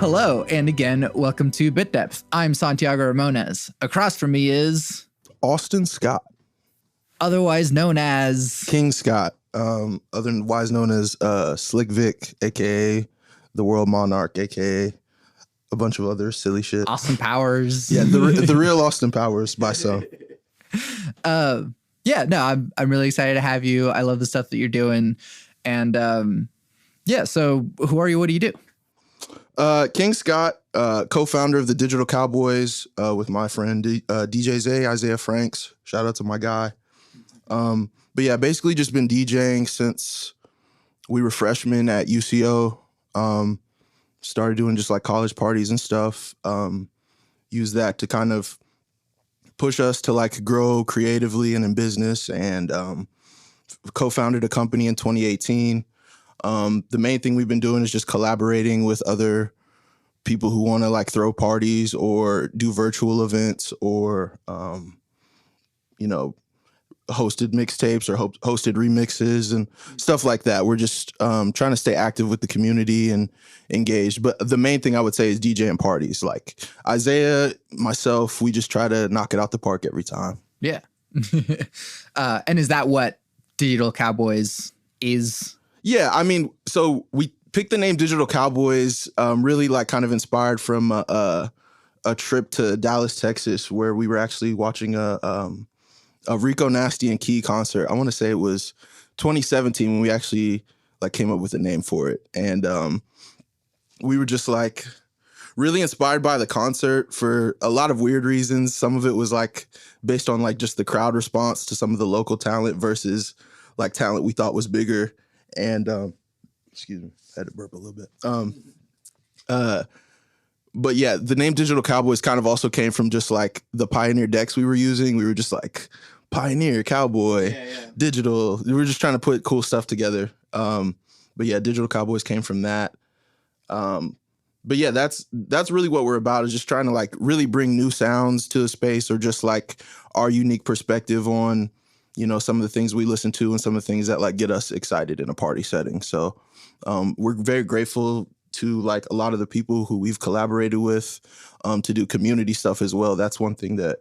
Hello, and again, welcome to Bit Depth. I'm Santiago Ramones. Across from me is Austin Scott, otherwise known as King Scott, otherwise known as Slick Vic, aka the World Monarch, aka a bunch of other silly shit. Austin Powers. Yeah, the real Austin Powers by some. I'm really excited to have you. I love the stuff that you're doing, and so who are you? What do you do? King Scott, co-founder of the Digital Cowboys, with my friend DJ Zay, Isaiah Franks. Shout out to my guy. But yeah, basically just been DJing since we were freshmen at UCO. Started doing just like college parties and stuff. Used that to kind of push us to like grow creatively and in business, and co-founded a company in 2018. The main thing we've been doing is just collaborating with other people who want to like throw parties or do virtual events or, hosted mixtapes or hosted remixes and stuff like that. We're just trying to stay active with the community and engaged. But the main thing I would say is DJing parties. Like Isaiah, myself, we just try to knock it out the park every time. Yeah. And is that what Digital Cowboys is? Yeah, I mean, so we picked the name Digital Cowboys, really like kind of inspired from a trip to Dallas, Texas, where we were actually watching a Rico Nasty and Key concert. I want to say it was 2017 when we actually like came up with a name for it, and we were just like really inspired by the concert for a lot of weird reasons. Some of it was like based on like just the crowd response to some of the local talent versus like talent we thought was bigger. And excuse me, I had to burp a little bit. But yeah, the name Digital Cowboys kind of also came from just like the Pioneer decks we were using. We were just like Pioneer, Cowboy, Digital. We were just trying to put cool stuff together. But yeah, Digital Cowboys came from that. But yeah, that's really what we're about, is just trying to like really bring new sounds to the space, or just like our unique perspective on, some of the things we listen to and some of the things that like get us excited in a party setting. So we're very grateful to like a lot of the people who we've collaborated with to do community stuff as well. That's one thing that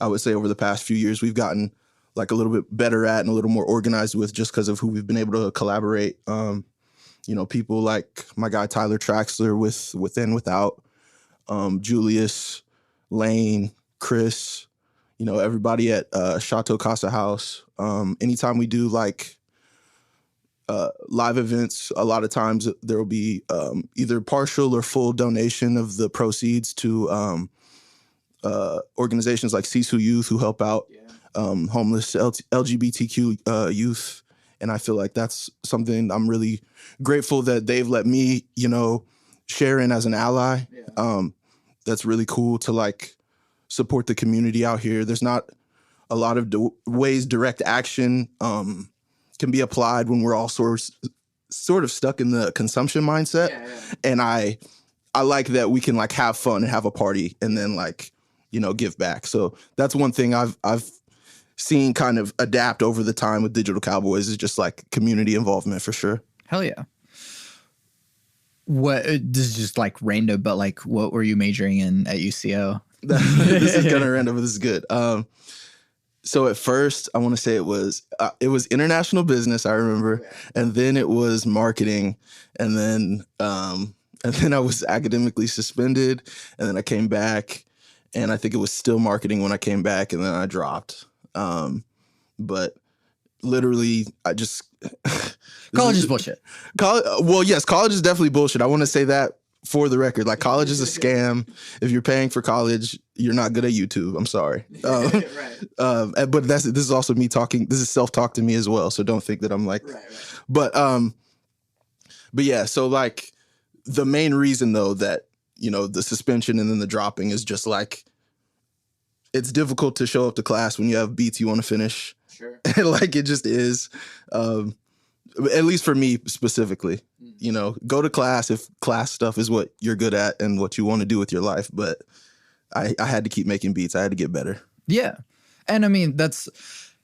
I would say over the past few years we've gotten like a little bit better at and a little more organized with, just because of who we've been able to collaborate. People like my guy Tyler Traxler with Within Without, Julius, Lane, Chris, everybody at Chateau Casa House. Anytime we do like live events, a lot of times there will be either partial or full donation of the proceeds to organizations like Sisu Youth, who help out homeless LGBTQ youth. And I feel like that's something I'm really grateful that they've let me, share in as an ally. Yeah. That's really cool to like support the community out here. There's not a lot of ways direct action can be applied when we're all sort of stuck in the consumption mindset. Yeah. And I like that we can like have fun and have a party and then like, give back. So that's one thing I've seen kind of adapt over the time with Digital Cowboys, is just like community involvement for sure. Hell yeah. What, this is just like random, but like what were you majoring in at UCO? This is kind of random, but this is good. So at first I want to say it was international business, I remember. And then it was marketing. And then I was academically suspended, and then I came back, and I think it was still marketing when I came back, and then I dropped. But literally I just college is bullshit. Yes, college is definitely bullshit. I want to say that for the record. Like, college is a scam. If you're paying for college, you're not good at YouTube. I'm sorry. Right. But this is also me talking. This is self-talk to me as well. So don't think that I'm like, right. But yeah, so like the main reason though that, the suspension and then the dropping is just like, it's difficult to show up to class when you have beats you want to finish. Sure. Like, it just is. At least for me specifically, go to class if class stuff is what you're good at and what you want to do with your life. But I had to keep making beats. I had to get better. Yeah. And I mean,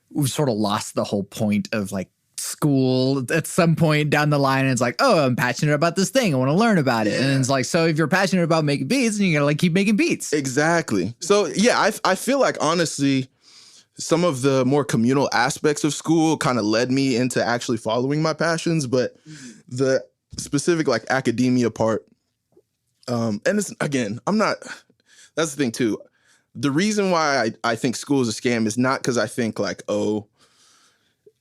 we've sort of lost the whole point of like school at some point down the line, and it's like, oh, I'm passionate about this thing, I want to learn about it. And it's like, so if you're passionate about making beats, then you gotta like keep making beats. Exactly. So yeah, I feel like honestly some of the more communal aspects of school kind of led me into actually following my passions, but the specific like academia part, and it's, again, that's the thing too. The reason why I think school is a scam is not because I think like, oh,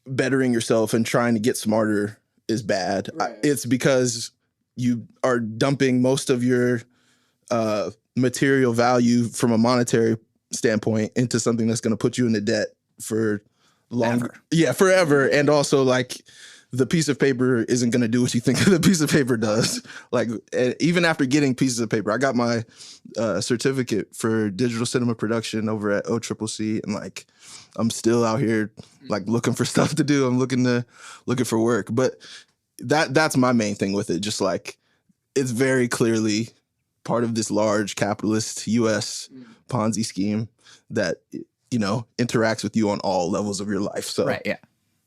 bettering yourself and trying to get smarter is bad. Right. It's because you are dumping most of your material value from a monetary standpoint into something that's going to put you into debt for longer. Yeah, forever. And also like the piece of paper isn't going to do what you think the piece of paper does. Like even after getting pieces of paper, I got my certificate for digital cinema production over at OCCC, and like I'm still out here like looking for stuff to do. I'm looking for work. But that's my main thing with it. Just like it's very clearly part of this large capitalist US Ponzi scheme that, you know, interacts with you on all levels of your life. So right, yeah.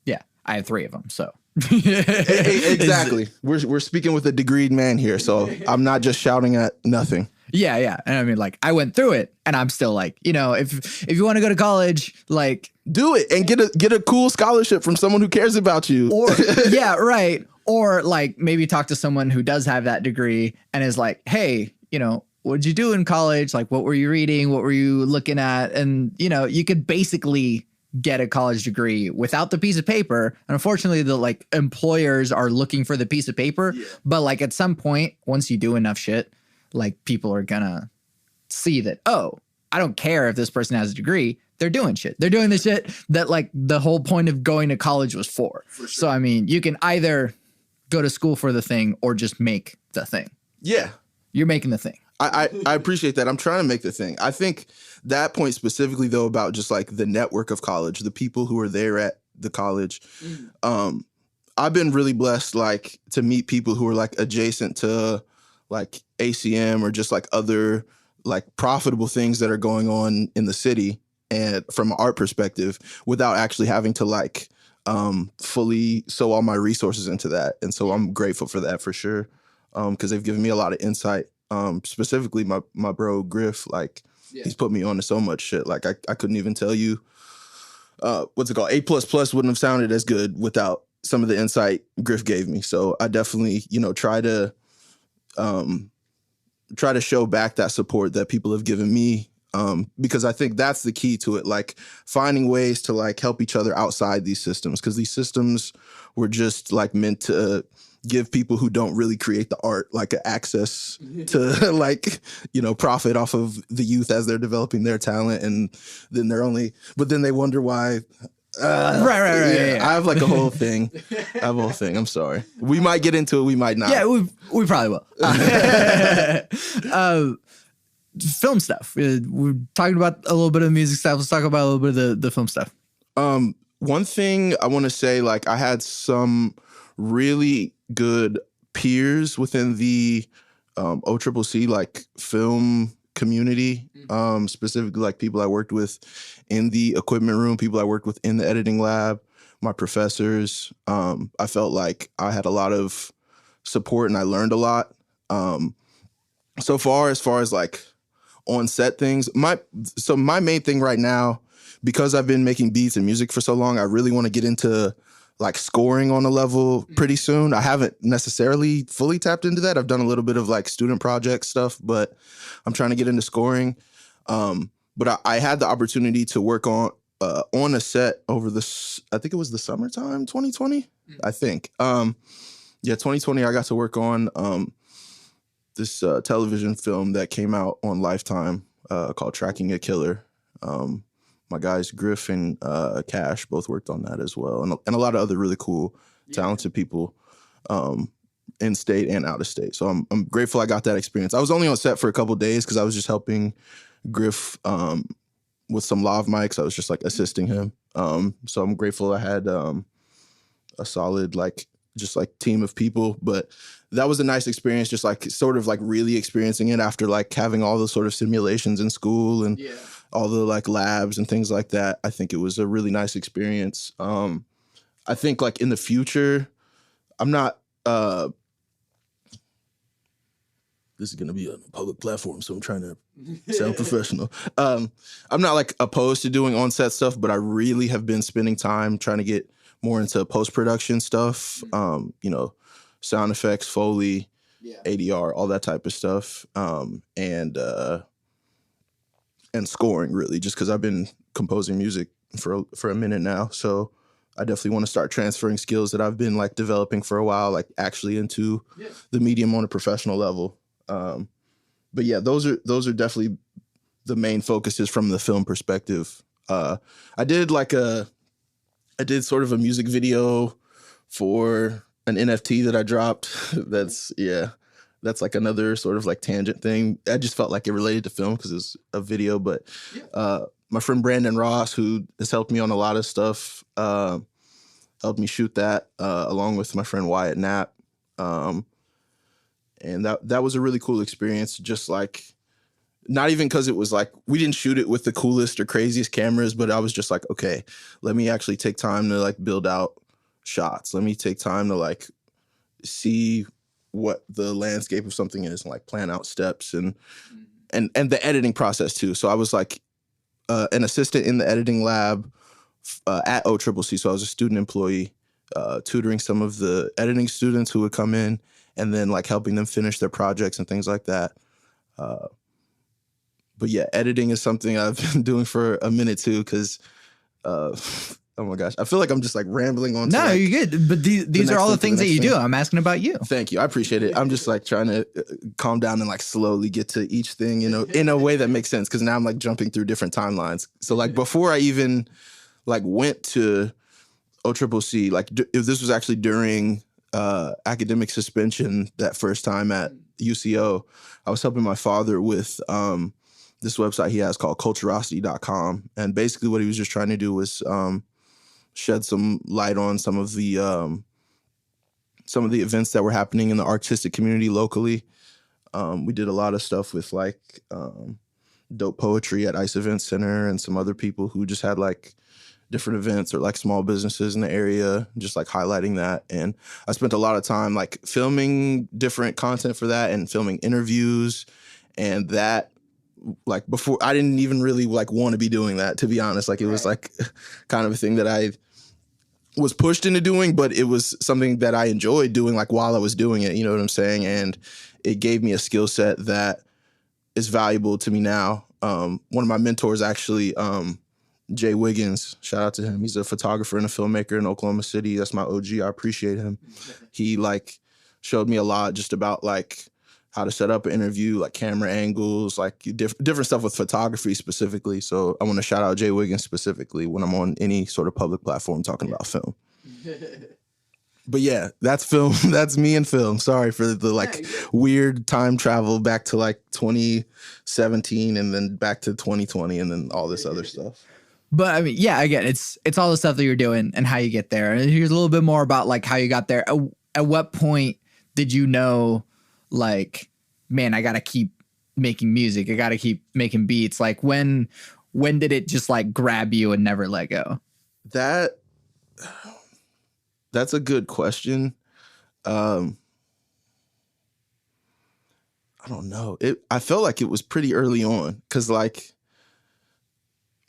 Yeah. I have 3 of them, so exactly. We're speaking with a degreed man here, so I'm not just shouting at nothing. Yeah, yeah. And I mean, like, I went through it, and I'm still like, you know, if you want to go to college, like, do it and get a cool scholarship from someone who cares about you. Or yeah, right. Or like maybe talk to someone who does have that degree and is like, hey, you know, what'd you do in college? Like, what were you reading? What were you looking at? And, you know, you could basically get a college degree without the piece of paper. And unfortunately, the like employers are looking for the piece of paper. Yeah. But like at some point, once you do enough shit, like people are gonna see that, oh, I don't care if this person has a degree. They're doing shit. They're doing the shit that like the whole point of going to college was for. Sure. So, I mean, you can either go to school for the thing or just make the thing. Yeah. You're making the thing. I appreciate that. I'm trying to make the thing. I think that point specifically, though, about just like the network of college, the people who are there at the college. I've been really blessed, like, to meet people who are like adjacent to like ACM or just like other like profitable things that are going on in the city, and from an art perspective, without actually having to like fully sow all my resources into that. And so I'm grateful for that for sure, because they've given me a lot of insight. Specifically my bro Griff, like he's put me on to so much shit. Like I couldn't even tell you what's it called? A++ wouldn't have sounded as good without some of the insight Griff gave me. So I definitely, you know, try to show back that support that people have given me, because I think that's the key to it. Like finding ways to like help each other outside these systems, because these systems were just like meant to give people who don't really create the art like access to like, you know, profit off of the youth as they're developing their talent. And then but then they wonder why. Right. Yeah. I have like a whole thing. I'm sorry. We might get into it. We might not. Yeah, we probably will. Film stuff. We're talking about a little bit of the music stuff. Let's talk about a little bit of the film stuff. One thing I want to say, like I had some really good peers within the OCCC like film community, specifically like people I worked with in the equipment room, people I worked with in the editing lab, my professors. I felt like I had a lot of support and I learned a lot. So far as like on set things, my main thing right now, because I've been making beats and music for so long, I really want to get into like scoring on a level pretty soon. I haven't necessarily fully tapped into that. I've done a little bit of like student project stuff, but I'm trying to get into scoring. But I had the opportunity to work on a set over I think it was the summertime, 2020, I think. 2020, I got to work on this television film that came out on Lifetime called Tracking a Killer. My guys Griff and Cash both worked on that as well, and a lot of other really cool, talented people in state and out of state. So I'm grateful I got that experience. I was only on set for a couple of days because I was just helping Griff with some lav mics. I was just like assisting him. So I'm grateful I had a solid just team of people. But that was a nice experience, just like sort of like really experiencing it after like having all the sort of simulations in school and all the like labs and things like that. I think it was a really nice experience. I think like in the future, I'm not, this is going to be on a public platform, so I'm trying to sound professional. I'm not like opposed to doing on-set stuff, but I really have been spending time trying to get more into post-production stuff, you know, sound effects, Foley, ADR, all that type of stuff, and scoring really, just because I've been composing music for a minute now. So I definitely want to start transferring skills that I've been like developing for a while, like actually into the medium on a professional level. But yeah, those are definitely the main focuses from the film perspective. I did sort of a music video for an NFT that I dropped. That's like another sort of like tangent thing. I just felt like it related to film because it's a video. But my friend Brandon Ross, who has helped me on a lot of stuff, helped me shoot that along with my friend Wyatt Knapp. And that was a really cool experience. Just like, not even because it was like, we didn't shoot it with the coolest or craziest cameras, but I was just like, okay, let me actually take time to like build out shots. Let me take time to like see what the landscape of something is and like plan out steps and the editing process too. So I was like an assistant in the editing lab at OCCC. So I was a student employee, tutoring some of the editing students who would come in, and then like helping them finish their projects and things like that. But yeah, editing is something I've been doing for a minute too, because oh my gosh, I feel like I'm just like rambling on. No, like, you're good. But these are all the things that you do. I'm asking about you. Thank you. I appreciate it. I'm just like trying to calm down and like slowly get to each thing, you know, in a way that makes sense. Cause now I'm like jumping through different timelines. So like before I even like went to OCCC, like if this was actually during academic suspension that first time at UCO, I was helping my father with this website he has called culturosity.com. And basically what he was just trying to do was shed some light on some of the events that were happening in the artistic community locally. We did a lot of stuff with like dope poetry at Ice Event Center and some other people who just had like different events or like small businesses in the area, just like highlighting that. And I spent a lot of time like filming different content for that and filming interviews. And that, like, before, I didn't even really like want to be doing that, to be honest. Like it was like kind of a thing that I was pushed into doing, but it was something that I enjoyed doing like while I was doing it, you know what I'm saying? And it gave me a skill set that is valuable to me now. One of my mentors actually, Jay Wiggins, shout out to him. He's a photographer and a filmmaker in Oklahoma City. That's my OG. I appreciate him. He like showed me a lot just about like how to set up an interview, like camera angles, like different stuff with photography specifically. So I want to shout out Jay Wiggins specifically when I'm on any sort of public platform talking about film. But yeah, that's film. That's me and film. Sorry for the like weird time travel back to like 2017 and then back to 2020 and then all this other stuff. But I mean, yeah, again, it's all the stuff that you're doing and how you get there. And here's a little bit more about like how you got there. At what point did you know, like, man, I got to keep making music. I got to keep making beats. Like when did it just like grab you and never let go? That's a good question. I don't know. I felt like it was pretty early on because like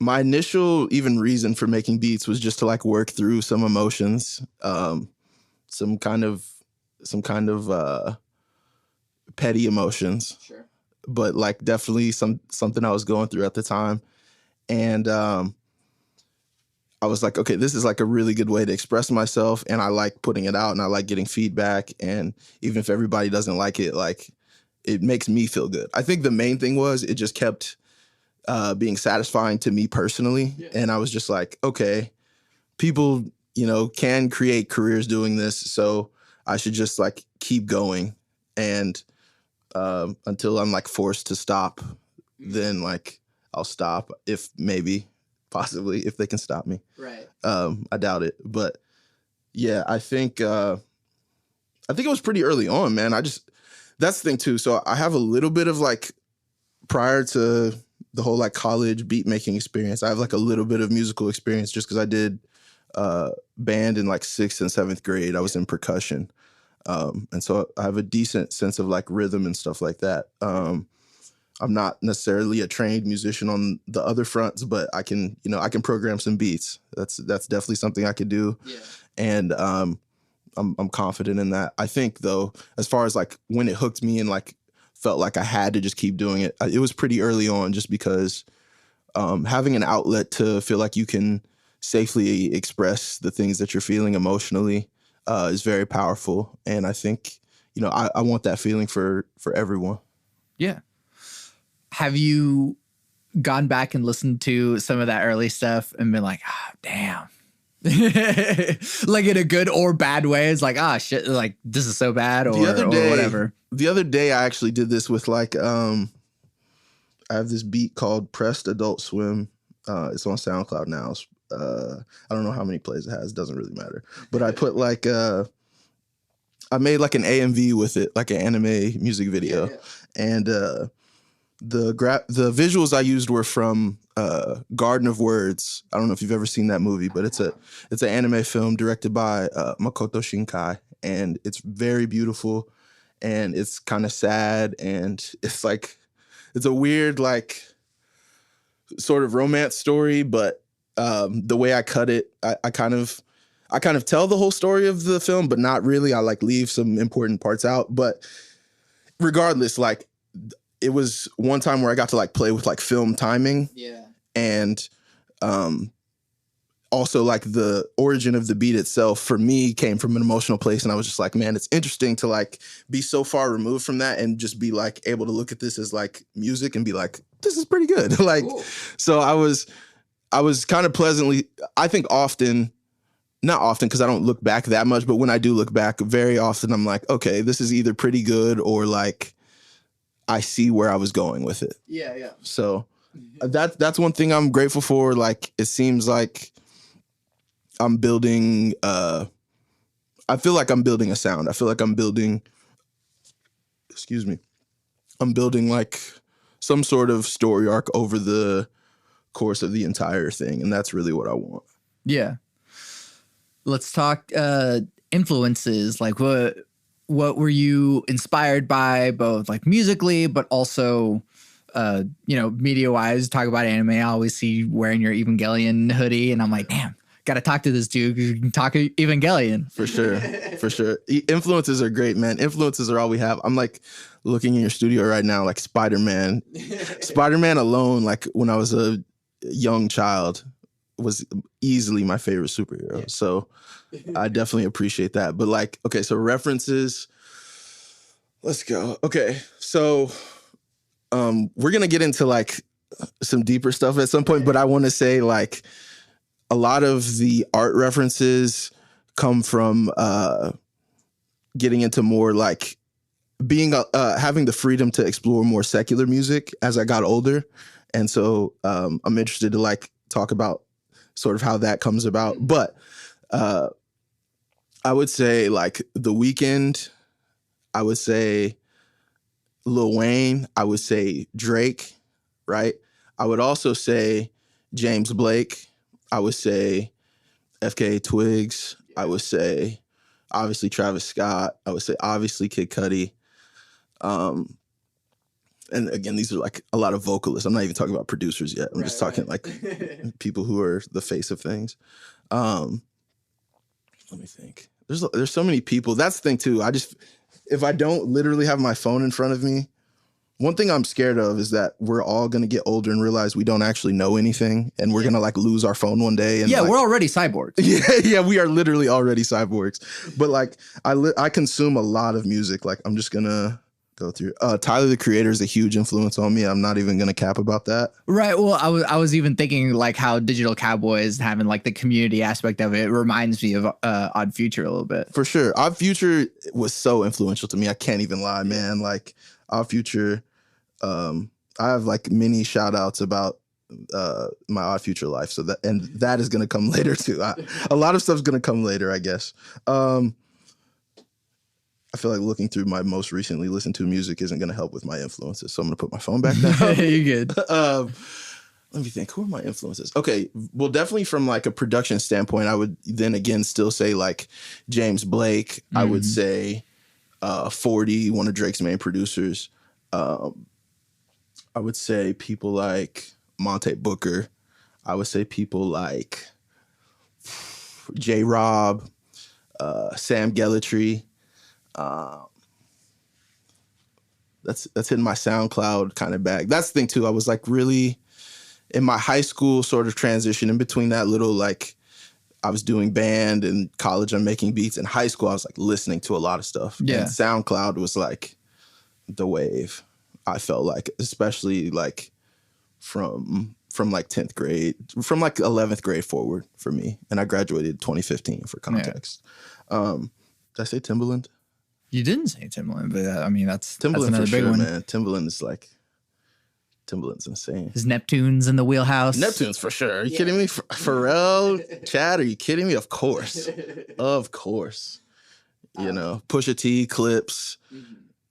my initial even reason for making beats was just to like work through some emotions, some kind of petty emotions, sure, but like definitely something I was going through at the time, and I was like, okay, this is like a really good way to express myself, and I like putting it out, and I like getting feedback, and even if everybody doesn't like it, like it makes me feel good. I think the main thing was it just kept being satisfying to me personally, and I was just like, okay, people, you know, can create careers doing this, so I should just like keep going, and until I'm like forced to stop, then like I'll stop possibly if they can stop me. Right. I doubt it, but yeah, I think it was pretty early on, man. That's the thing too. So I have a little bit of like, prior to the whole like college beat making experience, I have like a little bit of musical experience just because I did band in like 6th and 7th grade. I was in percussion. And so I have a decent sense of like rhythm and stuff like that. I'm not necessarily a trained musician on the other fronts, but I can program some beats. That's definitely something I could do. Yeah. And I'm confident in that. I think though, as far as like when it hooked me and like felt like I had to just keep doing it, it was pretty early on, just because having an outlet to feel like you can safely express the things that you're feeling emotionally is very powerful. And I think, I want that feeling for everyone. Yeah. Have you gone back and listened to some of that early stuff and been like, damn, like in a good or bad way? It's like, shit, like this is so bad, or whatever. The other day I actually did this with like, I have this beat called Pressed Adult Swim. It's on SoundCloud now. I don't know how many plays it has. It doesn't really matter. But I put like, I made like an AMV with it, like an anime music video. Yeah. And, the visuals I used were from Garden of Words. I don't know if you've ever seen that movie, but it's an anime film directed by Makoto Shinkai, and it's very beautiful, and it's kind of sad, and it's a weird like sort of romance story, but the way I cut it, I kind of tell the whole story of the film, but not really. I like leave some important parts out, but regardless, like, it was one time where I got to like play with like film timing. Yeah. And also like the origin of the beat itself for me came from an emotional place. And I was just like, man, it's interesting to like be so far removed from that and just be like able to look at this as like music and be like, this is pretty good. Like, cool. So I was kind of pleasantly, I think not often, because I don't look back that much, but when I do look back, very often I'm like, okay, this is either pretty good or like, I see where I was going with it. Yeah, yeah. So that's one thing I'm grateful for. Like, it seems like I'm building, I feel like I'm building a sound. I feel like I'm building like some sort of story arc over the course of the entire thing. And that's really what I want. Yeah. Let's talk influences. Like what were you inspired by, both like musically, but also, media wise? Talk about anime. I always see you wearing your Evangelion hoodie, and I'm like, damn, got to talk to this dude. You can talk Evangelion. For sure. For sure. Influences are great, man. Influences are all we have. I'm like looking in your studio right now, like Spider-Man. Spider-Man alone, like when I was a young child, was easily my favorite superhero. Yeah. So I definitely appreciate that. But like, okay, so references, let's go. Okay, so we're going to get into like some deeper stuff at some point, but I want to say like a lot of the art references come from getting into more like being having the freedom to explore more secular music as I got older. And so I'm interested to like talk about sort of how that comes about. But I would say like The Weeknd, I would say Lil Wayne, I would say Drake, right? I would also say James Blake. I would say FKA Twigs. I would say obviously Travis Scott. I would say obviously Kid Cudi. And again, these are like a lot of vocalists. I'm not even talking about producers yet. I'm just talking like people who are the face of things. Let me think. There's so many people. That's the thing too. If I don't literally have my phone in front of me, one thing I'm scared of is that we're all going to get older and realize we don't actually know anything, and we're going to like lose our phone one day. And we're already cyborgs. Yeah, we are literally already cyborgs. But like I consume a lot of music. Like I'm just going to go through. Tyler, the Creator, is a huge influence on me. I'm not even going to cap about that. Right. Well, I was even thinking like how Digital Cowboys having like the community aspect of it reminds me of Odd Future a little bit. For sure. Odd Future was so influential to me. I can't even lie, man. Like Odd Future, I have like many shout outs about my Odd Future life. So that is going to come later too. A lot of stuff's going to come later, I guess. I feel like looking through my most recently listened to music isn't going to help with my influences. So I'm going to put my phone back down. You're good. let me think. Who are my influences? Okay, well, definitely from like a production standpoint, I would then again still say like James Blake. I would say 40, one of Drake's main producers. I would say people like Monte Booker. I would say people like J. Rob, Sam Gellatry. That's in my SoundCloud kind of bag. That's the thing too. I was like really in my high school sort of transition in between that little like I was doing band and college. I'm making beats. In high school, I was like listening to a lot of stuff. Yeah. And SoundCloud was like the wave. I felt like, especially like from like 10th grade, from like 11th grade forward for me. And I graduated 2015 for context. Did I say Timbaland? You didn't say Timbaland, but I mean, that's Timbaland another for big sure, one. man. Timbaland's insane. His Neptune's in the wheelhouse. Neptune's for sure. Are you kidding me? Pharrell, Chad, are you kidding me? Of course. Of course. You know, Pusha T, Clips.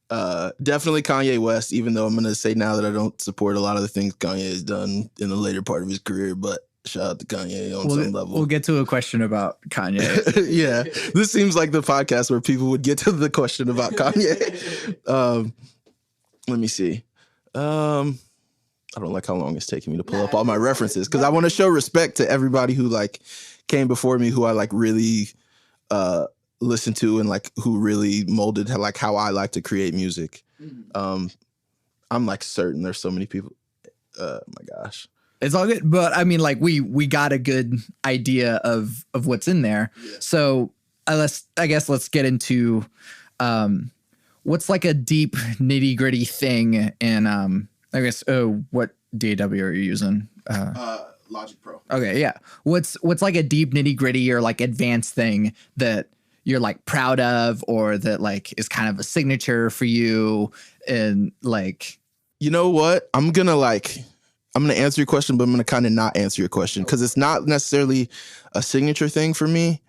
Definitely Kanye West, even though I'm going to say now that I don't support a lot of the things Kanye has done in the later part of his career, but shout out to Kanye on some level. We'll get to a question about Kanye. Yeah. This seems like the podcast where people would get to the question about Kanye. Let me see. I don't like how long it's taking me to pull up all my references because I want to show respect to everybody who like came before me, who I like really listened to and like who really molded like how I like to create music. I'm like certain there's so many people. My gosh. It's all good. But I mean, like we got a good idea of what's in there. Yeah. So I guess let's get into what's like a deep nitty gritty thing. And I guess, what DAW are you using? Logic Pro. Okay. Yeah. What's like a deep nitty gritty or like advanced thing that you're like proud of, or that like is kind of a signature for you? And like, you know what? I'm going to answer your question, but I'm going to kind of not answer your question because it's not necessarily a signature thing for me.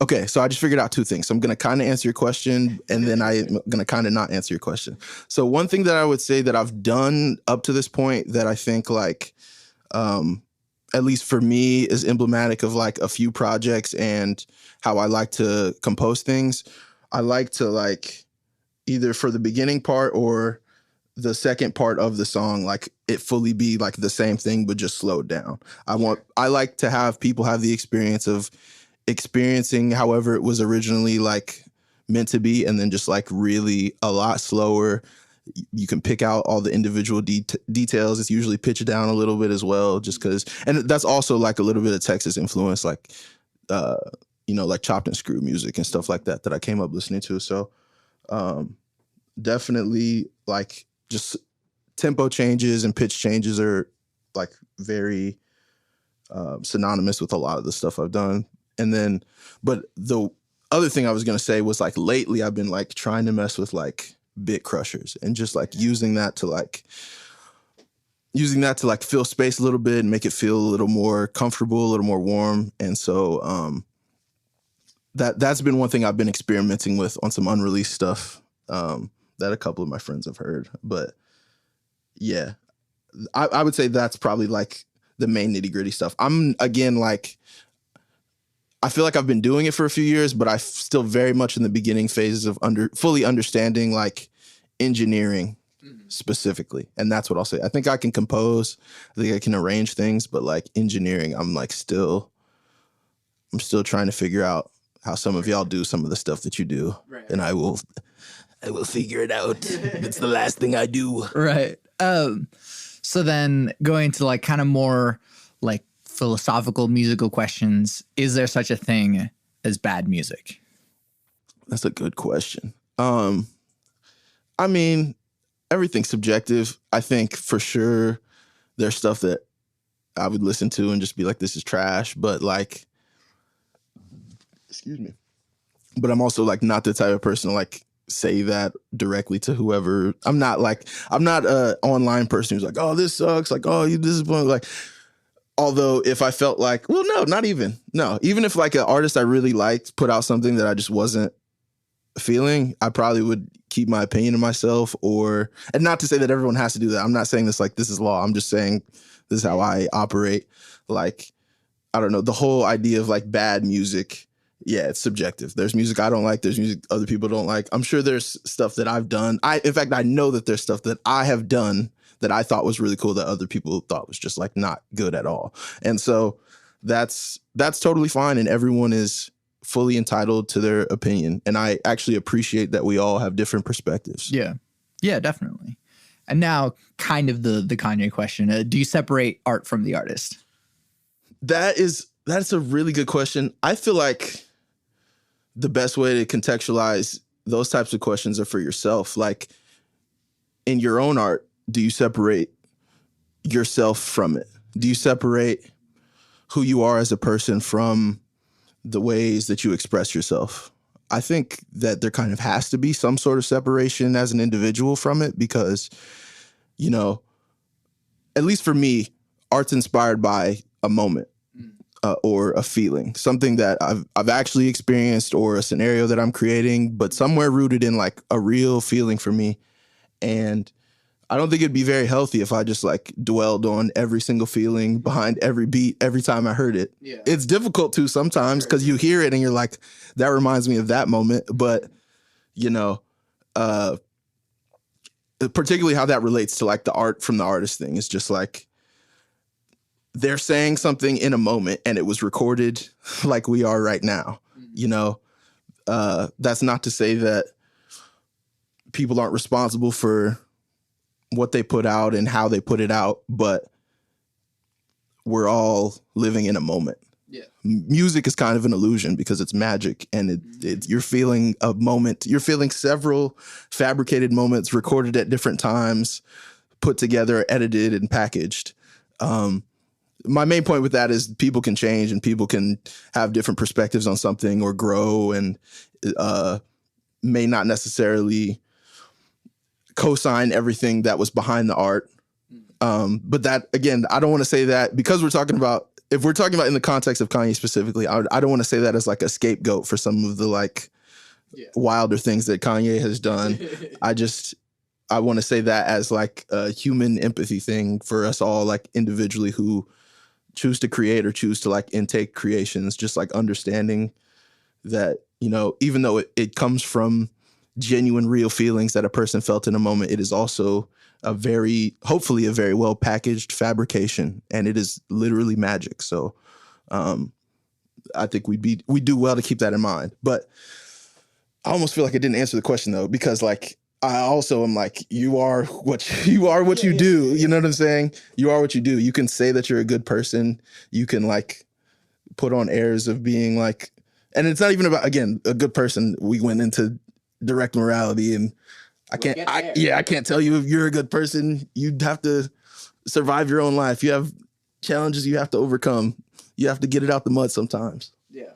Okay, so I just figured out two things. So I'm going to kind of answer your question, and then I'm going to kind of not answer your question. So one thing that I would say that I've done up to this point that I think like, at least for me, is emblematic of like a few projects and how I like to compose things. I like to like either for the beginning part or the second part of the song, like it fully be like the same thing, but just slowed down. I like to have people have the experience of experiencing however it was originally like meant to be, and then just like really a lot slower. You can pick out all the individual details. It's usually pitched down a little bit as well, just because, and that's also like a little bit of Texas influence, like, like chopped and screwed music and stuff like that I came up listening to. So definitely like just tempo changes and pitch changes are like very synonymous with a lot of the stuff I've done. And then, but the other thing I was going to say was like lately I've been like trying to mess with like bit crushers and just like using that to fill space a little bit and make it feel a little more comfortable, a little more warm. And so that's been one thing I've been experimenting with on some unreleased stuff that a couple of my friends have heard. But yeah, I would say that's probably like the main nitty gritty stuff. I'm again like, I feel like I've been doing it for a few years, but I'm still very much in the beginning phases of fully understanding like engineering specifically. And that's what I'll say. I think I can compose. I think I can arrange things, but like engineering, I'm still trying to figure out how some of y'all do some of the stuff that you do. Right. And I will figure it out. It's the last thing I do. Right. So then going to like kind of more like philosophical musical questions, is there such a thing as bad music? That's a good question. I mean, everything's subjective. I think for sure there's stuff that I would listen to and just be like, this is trash. But like, excuse me. But I'm also like not the type of person to like say that directly to whoever. I'm not a online person who's like, oh, this sucks. Like, oh, this is like. Although if I felt like, well, no, not even. No, even if like an artist I really liked put out something that I just wasn't feeling, I probably would keep my opinion to myself and not to say that everyone has to do that. I'm not saying this like this is law. I'm just saying This is how I operate. Like, I don't know, the whole idea of like bad music. Yeah, it's subjective. There's music I don't like. There's music other people don't like. I'm sure there's stuff that I've done. In fact, I know that there's stuff that I have done that I thought was really cool that other people thought was just like not good at all. And so that's totally fine. And everyone is fully entitled to their opinion. And I actually appreciate that we all have different perspectives. Yeah. Yeah, definitely. And now kind of the Kanye question. Do you separate art from the artist? That's a really good question. I feel like the best way to contextualize those types of questions are for yourself. Like, in your own art, do you separate yourself from it? Do you separate who you are as a person from the ways that you express yourself? I think that there kind of has to be some sort of separation as an individual from it because, you know, at least for me, art's inspired by a moment or a feeling, something that I've actually experienced or a scenario that I'm creating, but somewhere rooted in like a real feeling for me. And I don't think it'd be very healthy if I just like dwelled on every single feeling behind every beat every time I heard it. Yeah. It's difficult to sometimes because you hear it and you're like, that reminds me of that moment. But, you know, particularly how that relates to like the art from the artist thing is just like they're saying something in a moment and it was recorded like we are right now. You know, that's not to say that people aren't responsible for what they put out and how they put it out, but we're all living in a moment. Yeah. Music is kind of an illusion because it's magic and you're feeling a moment. You're feeling several fabricated moments recorded at different times, put together, edited, and packaged. My main point with that is people can change and people can have different perspectives on something or grow and may not necessarily co-sign everything that was behind the art. But that, again, I don't want to say that because if we're talking about in the context of Kanye specifically, I don't want to say that as like a scapegoat for some of the like wilder things that Kanye has done. I want to say that as like a human empathy thing for us all, like individually who choose to create or choose to like intake creations, just like understanding that, you know, even though it comes from genuine, real feelings that a person felt in a moment, it is also hopefully a very well packaged fabrication, and it is literally magic. So I think we do well to keep that in mind. But I almost feel like I didn't answer the question though, because like I also am like, you are what you do. You know what I'm saying? You are what you do. You can say that you're a good person. You can like put on airs of being like, and it's not even about, again, a good person. We went into direct morality and I can't tell you if you're a good person. You'd have to survive your own life. You have challenges you have to overcome. You have to get it out the mud sometimes. Yeah.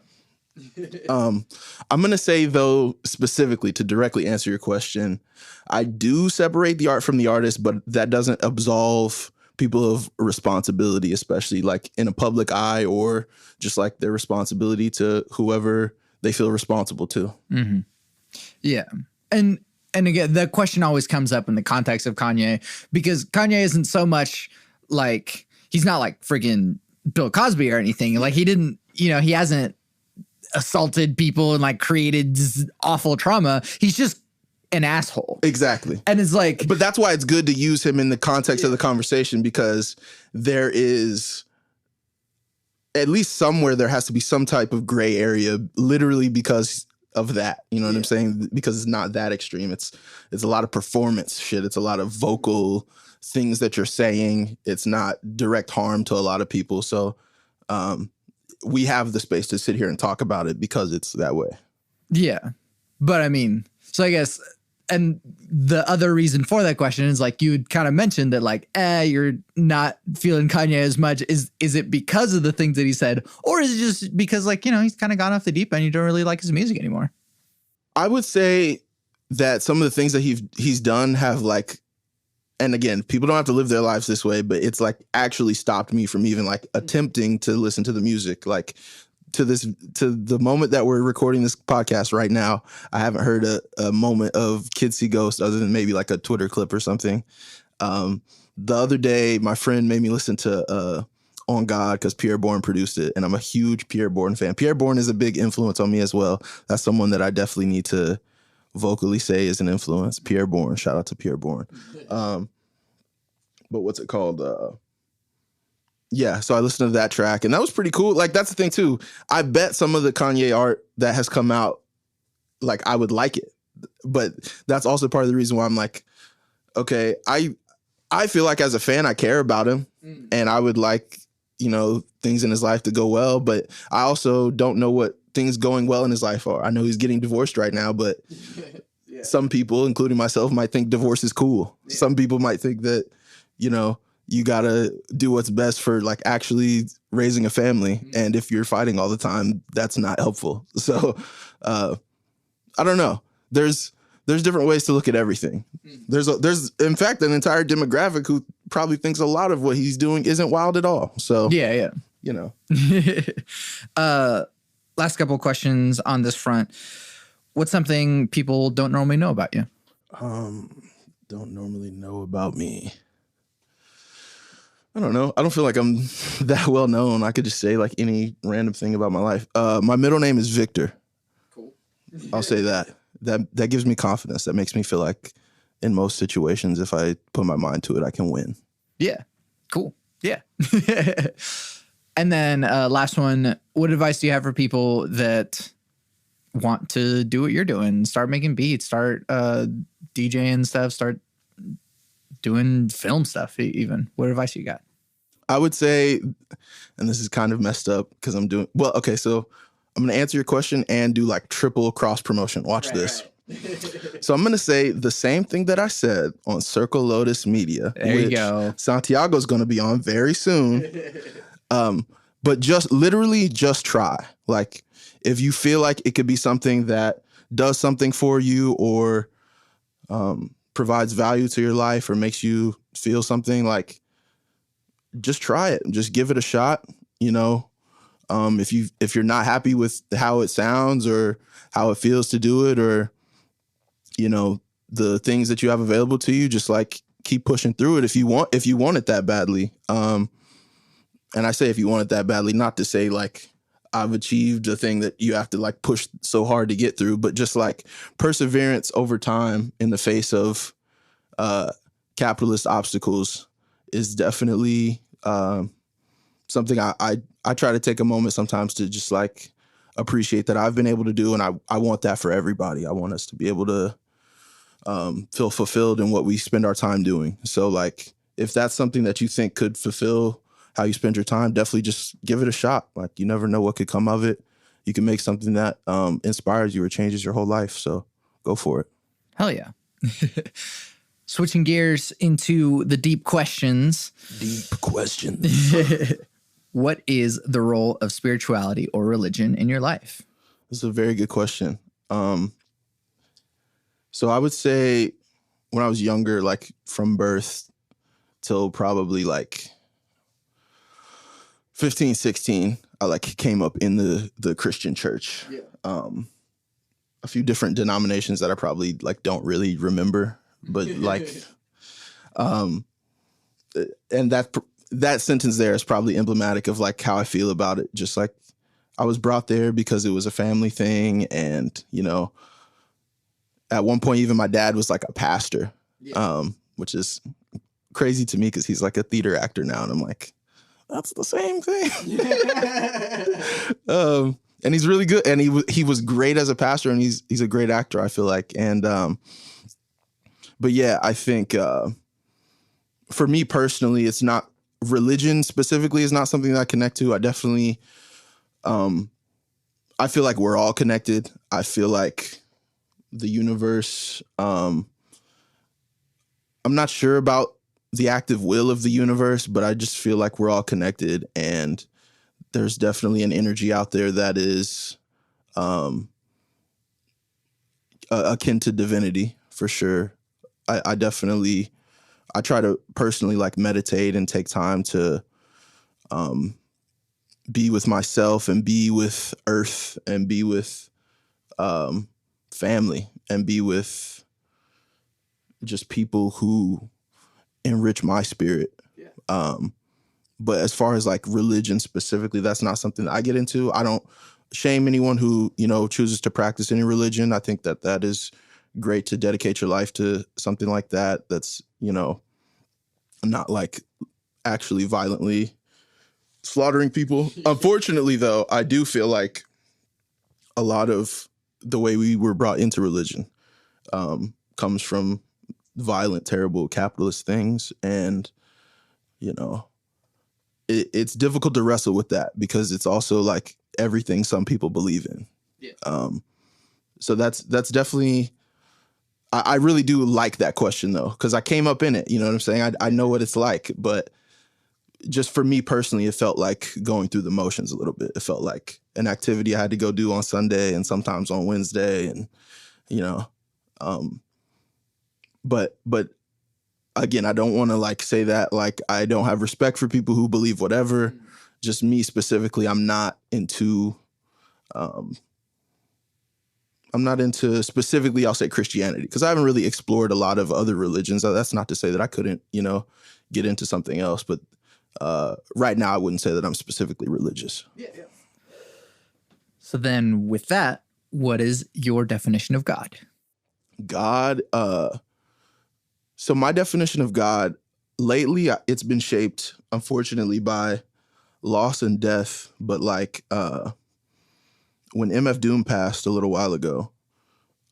I'm going to say, though, specifically to directly answer your question, I do separate the art from the artist, but that doesn't absolve people of responsibility, especially like in a public eye or just like their responsibility to whoever they feel responsible to. Mm-hmm. Yeah. And again, the question always comes up in the context of Kanye, because Kanye isn't so much like, he's not like freaking Bill Cosby or anything. Like he didn't, you know, he hasn't assaulted people and like created awful trauma. He's just an asshole. Exactly. And it's like, but that's why it's good to use him in the context of the conversation, because there is at least somewhere there has to be some type of gray area, literally because of that. You know what I'm saying? Because it's not that extreme. It's a lot of performance shit. It's a lot of vocal things that you're saying. It's not direct harm to a lot of people. So we have the space to sit here and talk about it because it's that way. Yeah. But I mean, so I guess, and the other reason for that question is like, you had kind of mentioned that like, you're not feeling Kanye as much. Is it because of the things that he said, or is it just because like, you know, he's kind of gone off the deep end, you don't really like his music anymore? I would say that some of the things that he's done have like, and again, people don't have to live their lives this way, but it's like actually stopped me from even like attempting to listen to the music. Like to the moment that we're recording this podcast right now, I haven't heard a moment of Kids See Ghosts other than maybe like a Twitter clip or something. The other day, my friend made me listen to On God because Pierre Bourne produced it, and I'm a huge Pierre Bourne fan. Pierre Bourne is a big influence on me as well. That's someone that I definitely need to vocally say is an influence. Pierre Bourne, shout out to Pierre Bourne. But what's it called? Yeah, so I listened to that track, and that was pretty cool. Like, that's the thing too. I bet some of the Kanye art that has come out, like, I would like it, but that's also part of the reason why I'm like, okay, I feel like as a fan, I care about him, and I would like, you know, things in his life to go well, but I also don't know what things going well in his life are. I know he's getting divorced right now, but some people, including myself, might think divorce is cool. Yeah. Some people might think that, you know, you gotta do what's best for like actually raising a family. And if you're fighting all the time, that's not helpful. So I don't know. There's different ways to look at everything. There's in fact an entire demographic who probably thinks a lot of what he's doing isn't wild at all. So yeah, you know. Last couple of questions on this front. What's something people don't normally know about you? Don't normally know about me. I don't know. I don't feel like I'm that well known. I could just say like any random thing about my life. My middle name is Victor. Cool. I'll say that. That gives me confidence. That makes me feel like in most situations, if I put my mind to it, I can win. Yeah. Cool. Yeah. And then last one, what advice do you have for people that want to do what you're doing? Start making beats, start DJing stuff, start doing film stuff even. What advice you got? I would say, and this is kind of messed up because I'm doing, well, okay, so I'm going to answer your question and do like triple cross promotion. Watch this. Right. So I'm going to say the same thing that I said on Circle Lotus Media, there you go. Santiago's going to be on very soon. But just literally just try. Like if you feel like it could be something that does something for you or provides value to your life or makes you feel something, like just try it. Just give it a shot. You know, if you're not happy with how it sounds or how it feels to do it, or, you know, the things that you have available to you, just like keep pushing through it if you want it that badly. And I say if you want it that badly, not to say like I've achieved a thing that you have to like push so hard to get through, but just like perseverance over time in the face of capitalist obstacles is definitely something I try to take a moment sometimes to just like appreciate that I've been able to do. And I want that for everybody. I want us to be able to feel fulfilled in what we spend our time doing. So like if that's something that you think could fulfill how you spend your time, definitely just give it a shot. Like you never know what could come of it. You can make something that inspires you or changes your whole life. So go for it. Hell yeah. Switching gears into the deep questions. Deep questions. What is the role of spirituality or religion in your life? This is a very good question. So I would say when I was younger, like from birth till probably like 15, 16, I like came up in the Christian church. Yeah. A few different denominations that I probably like don't really remember, but like, and that sentence there is probably emblematic of like how I feel about it. Just like I was brought there because it was a family thing, and you know, at one point even my dad was like a pastor, which is crazy to me because he's like a theater actor now, and I'm like, that's the same thing. And he's really good, and he was great as a pastor, and he's a great actor, I feel like. And but yeah, I think for me personally, it's not religion specifically is not something that I connect to. I definitely I feel like we're all connected. I feel like the universe, I'm not sure about the active will of the universe, but I just feel like we're all connected, and there's definitely an energy out there that is akin to divinity for sure. I try to personally like meditate and take time to be with myself and be with earth and be with family and be with just people who enrich my spirit. But as far as like religion specifically, that's not something that I get into. I don't shame anyone who, you know, chooses to practice any religion. I think that that is great to dedicate your life to something like that. That's, you know, not like actually violently slaughtering people. Unfortunately, though, I do feel like a lot of the way we were brought into religion comes from violent, terrible capitalist things. And, you know, it's difficult to wrestle with that because it's also like everything some people believe in. So that's definitely, I really do like that question though, because I came up in it, you know what I'm saying? I know what it's like, but just for me personally, it felt like going through the motions a little bit. It felt like an activity I had to go do on Sunday and sometimes on Wednesday, and, you know, but again, I don't want to like say that like I don't have respect for people who believe whatever. Just me specifically, I'm not into specifically, I'll say Christianity, because I haven't really explored a lot of other religions. That's not to say that I couldn't, you know, get into something else, but right now I wouldn't say that I'm specifically religious. So then with that, what is your definition of God? God, so my definition of God lately, it's been shaped, unfortunately, by loss and death. But like when MF Doom passed a little while ago,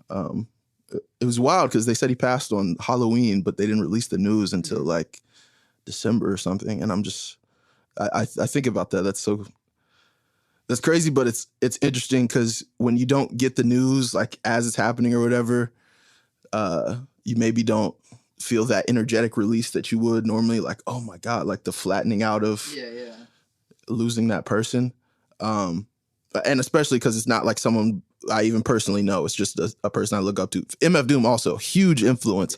it was wild because they said he passed on Halloween, but they didn't release the news until like December or something. And I'm just, I think about that. That's crazy, but it's interesting because when you don't get the news like as it's happening or whatever, you maybe don't feel that energetic release that you would normally, like, oh my God, like the flattening out of losing that person. And especially because it's not like someone I even personally know. It's just a person I look up to. MF Doom also, huge influence.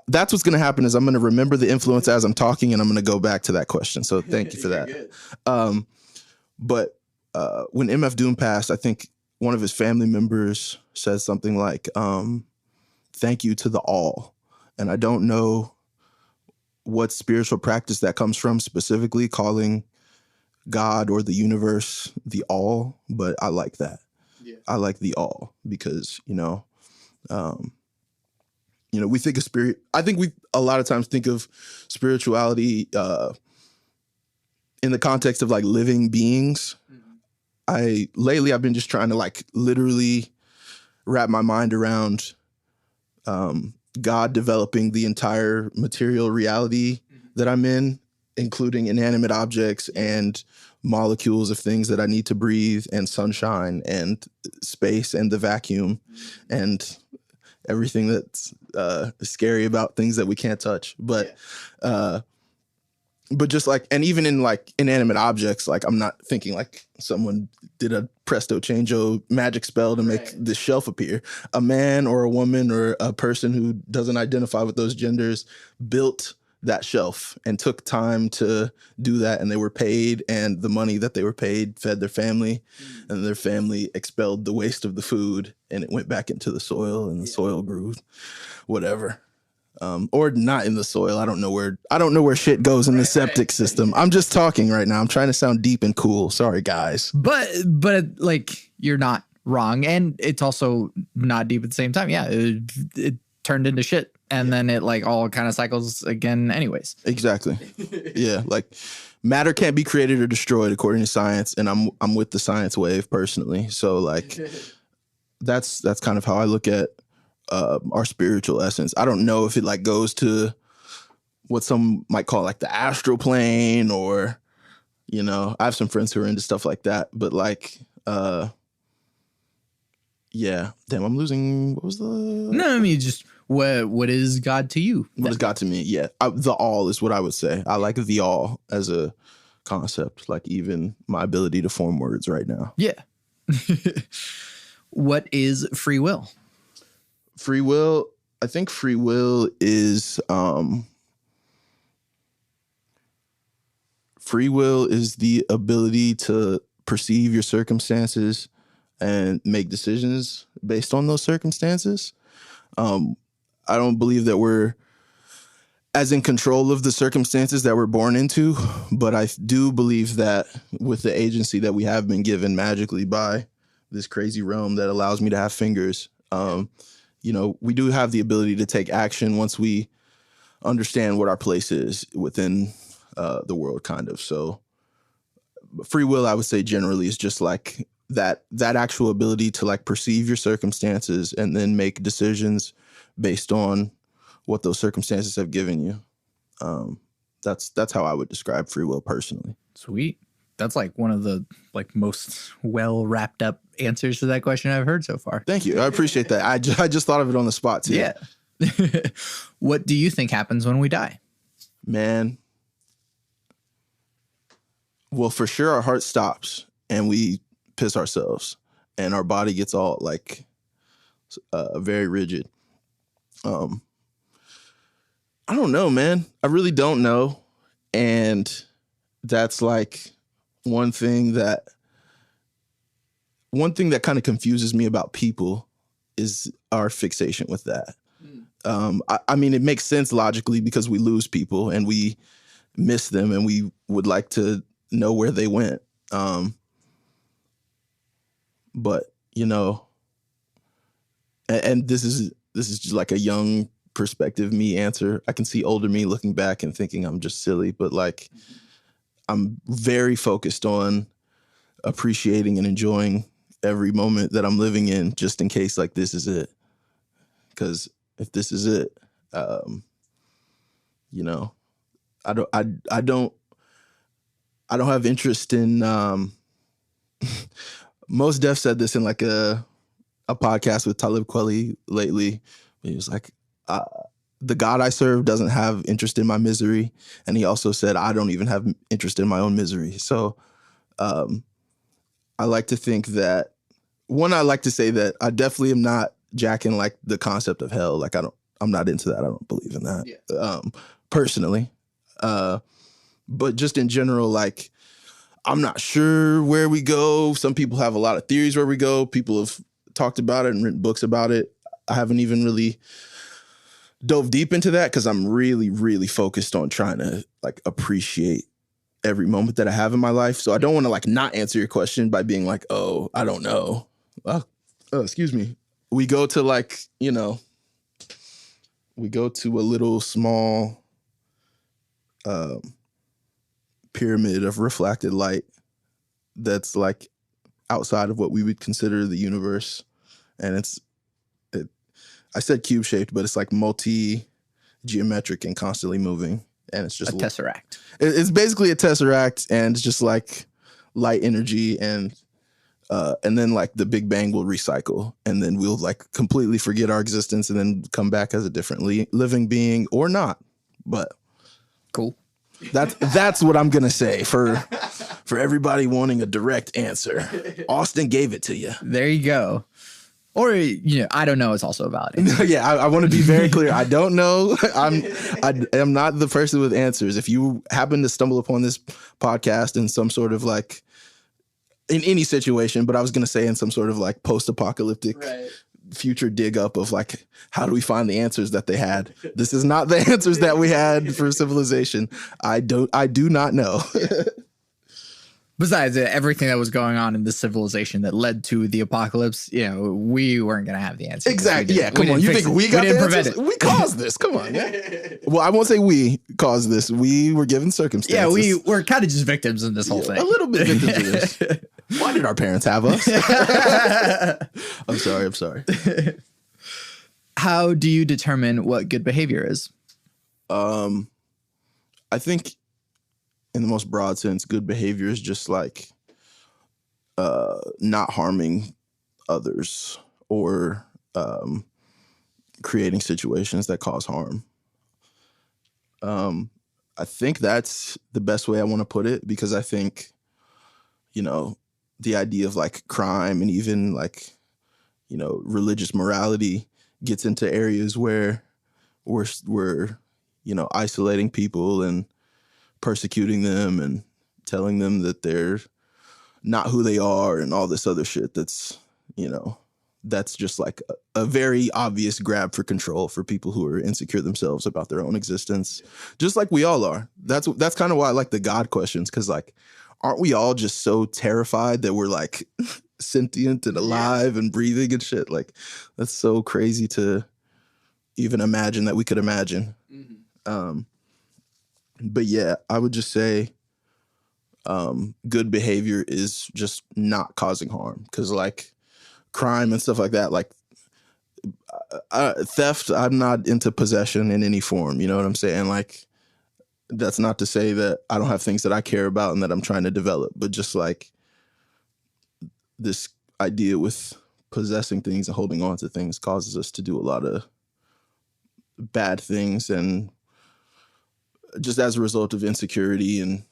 That's what's going to happen is I'm going to remember the influence as I'm talking, and I'm going to go back to that question. So thank you for that. But when MF Doom passed, I think one of his family members said something like, thank you to the all. And I don't know what spiritual practice that comes from, specifically calling God or the universe the all, but I like that. I like the all because, we think of spirit. I think we a lot of times think of spirituality in the context of like living beings. Lately I've been just trying to like literally wrap my mind around God developing the entire material reality that I'm in, including inanimate objects and molecules of things that I need to breathe, and sunshine and space and the vacuum and everything that's scary about things that we can't touch. But just like, and even in like inanimate objects, like I'm not thinking like someone did a presto changeo magic spell to make this shelf appear. A man or a woman or a person who doesn't identify with those genders built that shelf and took time to do that, and they were paid, and the money that they were paid fed their family, and their family expelled the waste of the food, and it went back into the soil, and the soil grew whatever. Or not in the soil. I don't know where shit goes in the septic system. I'm just talking right now. I'm trying to sound deep and cool. Sorry, guys. But like you're not wrong, and it's also not deep at the same time. Yeah, it turned into shit, and then it like all kind of cycles again. Anyways, exactly. Yeah, like matter can't be created or destroyed according to science, and I'm with the science wave personally. So like that's kind of how I look at our spiritual essence. I don't know if it like goes to what some might call like the astral plane, or, I have some friends who are into stuff like that, but like, yeah, damn, I'm losing. What was the? No, I mean, just what is God to you? What is God to me? Yeah, the all is what I would say. I like the all as a concept, like even my ability to form words right now. Yeah. What is free will? Free will, I think free will is the ability to perceive your circumstances and make decisions based on those circumstances. I don't believe that we're as in control of the circumstances that we're born into, but I do believe that with the agency that we have been given magically by this crazy realm that allows me to have fingers, we do have the ability to take action once we understand what our place is within the world, kind of. So free will, I would say generally, is just like that actual ability to like perceive your circumstances and then make decisions based on what those circumstances have given you. That's how I would describe free will personally. Sweet. That's like one of the like most well wrapped up answers to that question I've heard so far. Thank you. I appreciate that. I just thought of it on the spot too. Yeah. What do you think happens when we die? Man. Well, for sure our heart stops and we piss ourselves and our body gets all like very rigid. I don't know, man. I really don't know. And that's like one thing that kind of confuses me about people is our fixation with that. I mean, it makes sense logically because we lose people and we miss them and we would like to know where they went. But, and this is just like a young perspective me answer. I can see older me looking back and thinking I'm just silly, but like I'm very focused on appreciating and enjoying every moment that I'm living in, just in case like this is it. Because if this is it, I don't have interest in. Most Def said this in like a podcast with Talib Kweli lately. He was like, the God I serve doesn't have interest in my misery. And he also said, I don't even have interest in my own misery. So I like to think that, I like to say that I definitely am not jacking like the concept of hell. Like I'm not into that. I don't believe in that personally. But just in general, like, I'm not sure where we go. Some people have a lot of theories where we go. People have talked about it and written books about it. I haven't even really dove deep into that because I'm really, really focused on trying to like appreciate every moment that I have in my life. So I don't want to like not answer your question by being like, oh, I don't know. Excuse me. We go to like, we go to a little small pyramid of reflected light that's like outside of what we would consider the universe. And I said cube shaped, but it's like multi-geometric and constantly moving. And it's just a tesseract. It's basically a tesseract, and it's just like light energy, and then like the Big Bang will recycle, and then we'll like completely forget our existence and then come back as a different living being or not. But cool. That's what I'm gonna say for everybody wanting a direct answer. Austin gave it to you. There you go. Or, I don't know is also a valid answer. Yeah, I want to be very clear. I don't know. I am not the person with answers. If you happen to stumble upon this podcast in some sort of like, in any situation, but I was going to say in some sort of like post-apocalyptic future dig up of like, how do we find the answers that they had? This is not the answers that we had for civilization. I do not know. Besides everything that was going on in this civilization that led to the apocalypse, we weren't going to have the answer. Exactly. Yeah. Come on. You think we got the answers? We caused this. Come on. Man. Well, I won't say we caused this. We were given circumstances. Yeah, we're kind of just victims in this whole thing. A little bit victims of this. Why did our parents have us? I'm sorry. How do you determine what good behavior is? I think in the most broad sense, good behavior is just like not harming others or creating situations that cause harm. I think that's the best way I want to put it, because I think, the idea of like crime and even like, religious morality gets into areas where we're isolating people and persecuting them and telling them that they're not who they are and all this other shit that's, that's just like a very obvious grab for control for people who are insecure themselves about their own existence, just like we all are. That's kind of why I like the God questions, because like, aren't we all just so terrified that we're like sentient and alive and breathing and shit? Like, that's so crazy to even imagine that we could imagine. But yeah, I would just say good behavior is just not causing harm, because like crime and stuff like that, like theft, I'm not into possession in any form. You know what I'm saying? Like, that's not to say that I don't have things that I care about and that I'm trying to develop, but just like this idea with possessing things and holding on to things causes us to do a lot of bad things, and just as a result of insecurity and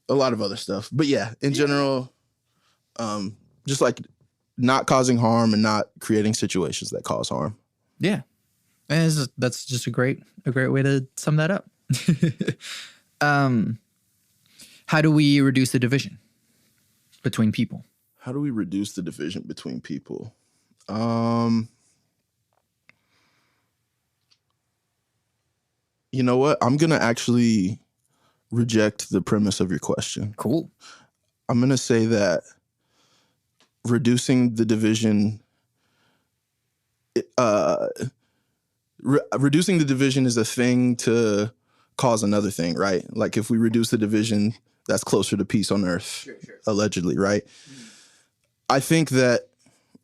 a lot of other stuff. But yeah, in general, just like not causing harm and not creating situations that cause harm. Yeah. And that's just a great way to sum that up. How do we reduce the division between people? How do we reduce the division between people? You know what? I'm going to actually reject the premise of your question. Cool. I'm going to say that reducing the division, reducing the division is a thing to cause another thing, right? Like if we reduce the division, that's closer to peace on earth, sure. Allegedly, right? I think that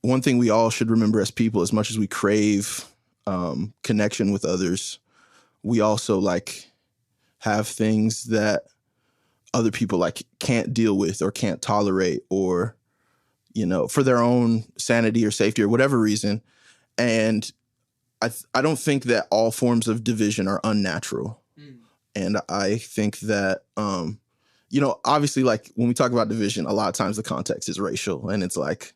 one thing we all should remember as people, as much as we crave connection with others, we also like have things that other people like can't deal with or can't tolerate, or, you know, for their own sanity or safety or whatever reason. And I don't think that all forms of division are unnatural. And I think that, you know, obviously, like when we talk about division, a lot of times the context is racial and it's like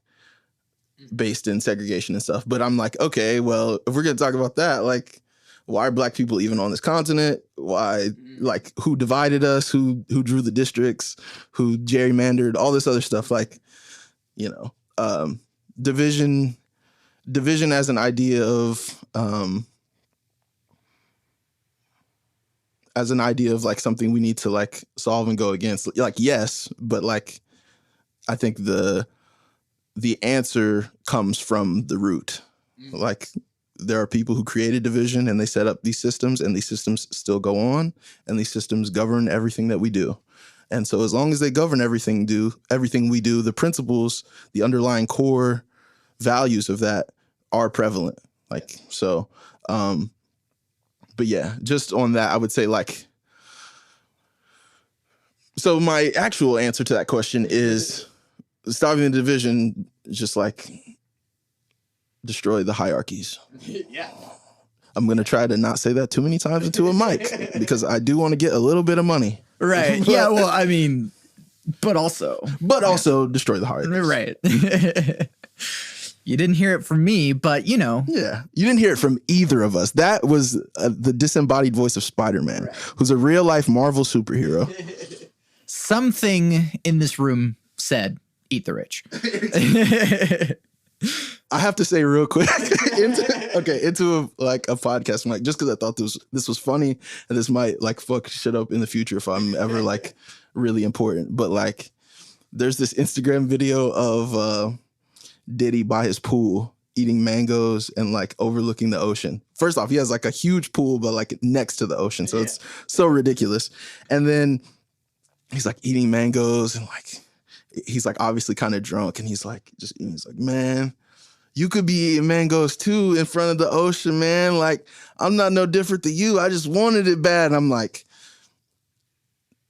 based in segregation and stuff. But I'm like, okay, well, if we're going to talk about that, like, why are black people even on this continent? Why, like, who divided us? Who drew the districts? Who gerrymandered? All this other stuff. Like, you know, division as an idea of like something we need to like solve and go against. Like, yes, but like, I think the answer comes from the root. Like, there are people who created division and they set up these systems, and these systems still go on, and these systems govern everything that we do. And so as long as they govern everything we do, the principles, the underlying core values of that are prevalent. Like, so, but yeah, just on that, I would say like, so my actual answer to that question is stopping the division, just like destroy the hierarchies. Yeah. I'm going to try to not say that too many times into a mic because I do want to get a little bit of money. Right. Yeah. Well, I mean, but also destroy the hierarchies. Right. You didn't hear it from me, but you know. Yeah. You didn't hear it from either of us. That was the disembodied voice of Spider-Man, right, who's a real life Marvel superhero. Something in this room said, eat the rich. I have to say real quick into a podcast mic, just because I thought this was funny, and this might like fuck shit up in the future if I'm ever like really important. But like, there's this Instagram video of Diddy by his pool eating mangoes and like overlooking the ocean. First off, he has like a huge pool, but like next to the ocean, so it's so ridiculous. And then he's like eating mangoes and like he's like obviously kind of drunk, and he's like just eating. He's like, man, you could be eating mangoes too in front of the ocean, man. Like, I'm not no different than you. I just wanted it bad. And I'm like,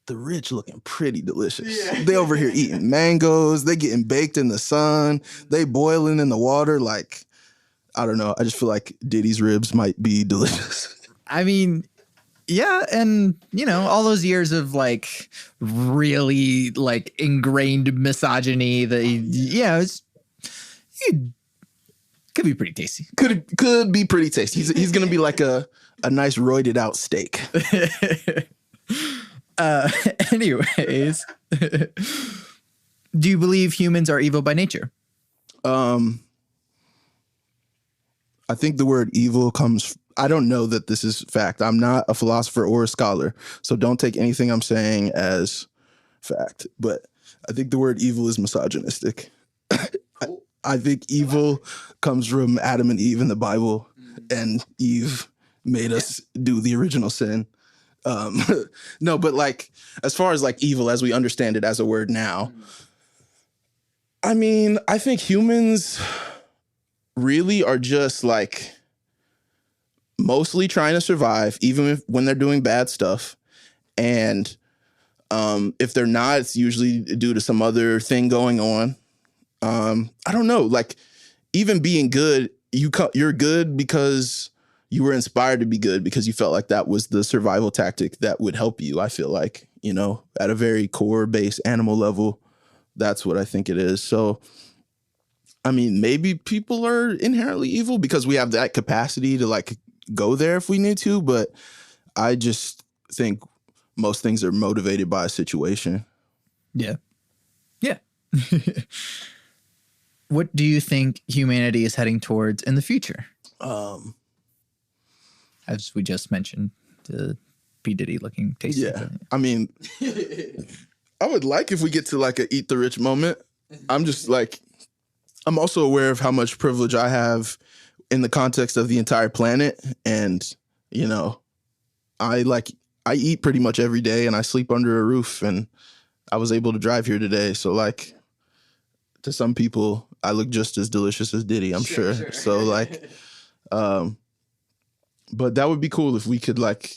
the rich looking pretty delicious. Yeah. They over here eating mangoes. They getting baked in the sun. They boiling in the water. Like, I don't know. I just feel like Diddy's ribs might be delicious. I mean, yeah, and you know, all those years of like really like ingrained misogyny that it could be pretty tasty. Could be pretty tasty. He's gonna be like a nice roided out steak. Anyways, do you believe humans are evil by nature? I think the word evil comes, I don't know that this is fact. I'm not a philosopher or a scholar, so don't take anything I'm saying as fact. But I think the word evil is misogynistic. I think evil comes from Adam and Eve in the Bible, and Eve made us do the original sin. No, but like, as far as like evil as we understand it as a word now, I mean, I think humans really are just like mostly trying to survive, even when they're doing bad stuff. And if they're not, it's usually due to some other thing going on. I don't know, like even being good, you're good because you were inspired to be good because you felt like that was the survival tactic that would help you. I feel like, you know, at a very core base animal level, that's what I think it is. So, I mean, maybe people are inherently evil because we have that capacity to like go there if we need to. But I just think most things are motivated by a situation. Yeah. Yeah. What do you think humanity is heading towards in the future? As we just mentioned, the P. Diddy looking tasty. Yeah. I mean, I would like if we get to like a eat the rich moment. I'm just like, I'm also aware of how much privilege I have in the context of the entire planet. And, you know, I eat pretty much every day and I sleep under a roof and I was able to drive here today. So like to some people, I look just as delicious as Diddy, I'm sure. So like, but that would be cool if we could like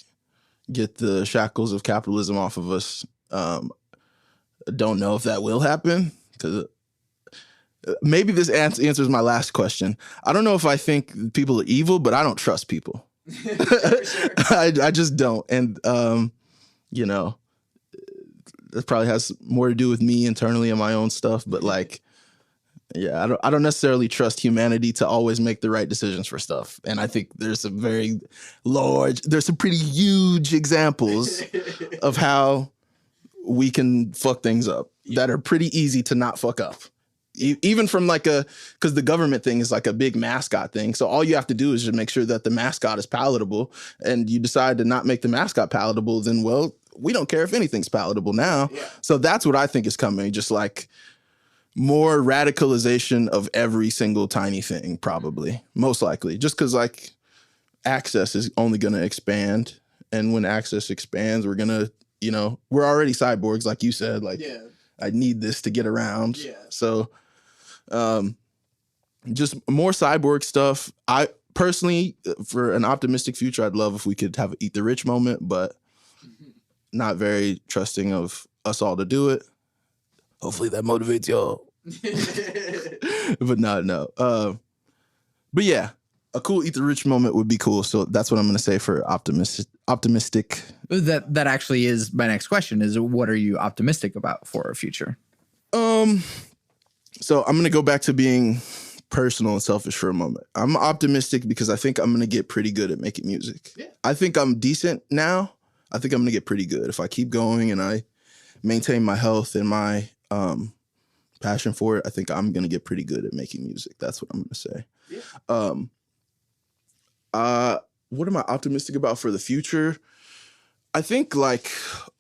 get the shackles of capitalism off of us. Don't know if that will happen because maybe this answers my last question. I don't know if I think people are evil, but I don't trust people. Sure. I just don't. And, you know, that probably has more to do with me internally and my own stuff. But like, yeah, I don't necessarily trust humanity to always make the right decisions for stuff. And I think there's some there's some pretty huge examples of how we can fuck things up that are pretty easy to not fuck up. Even from like because the government thing is like a big mascot thing. So all you have to do is just make sure that the mascot is palatable, and you decide to not make the mascot palatable, then, well, we don't care if anything's palatable now. Yeah. So that's what I think is coming. Just like more radicalization of every single tiny thing, probably, most likely, just because like access is only going to expand. And when access expands, we're going to, you know, we're already cyborgs, like you said, like, yeah. I need this to get around. Yeah. So just more cyborg stuff. I personally, for an optimistic future, I'd love if we could have an eat the rich moment, but not very trusting of us all to do it. Hopefully that motivates y'all. But no. But yeah, a cool eat the rich moment would be cool. So that's what I'm going to say for optimistic. That actually is my next question is, what are you optimistic about for our future? So I'm going to go back to being personal and selfish for a moment. I'm optimistic because I think I'm going to get pretty good at making music. Yeah. I think I'm decent now. I think I'm going to get pretty good if I keep going and I maintain my health and my passion for it. I think I'm going to get pretty good at making music. That's what I'm going to say. Yeah. What am I optimistic about for the future? I think like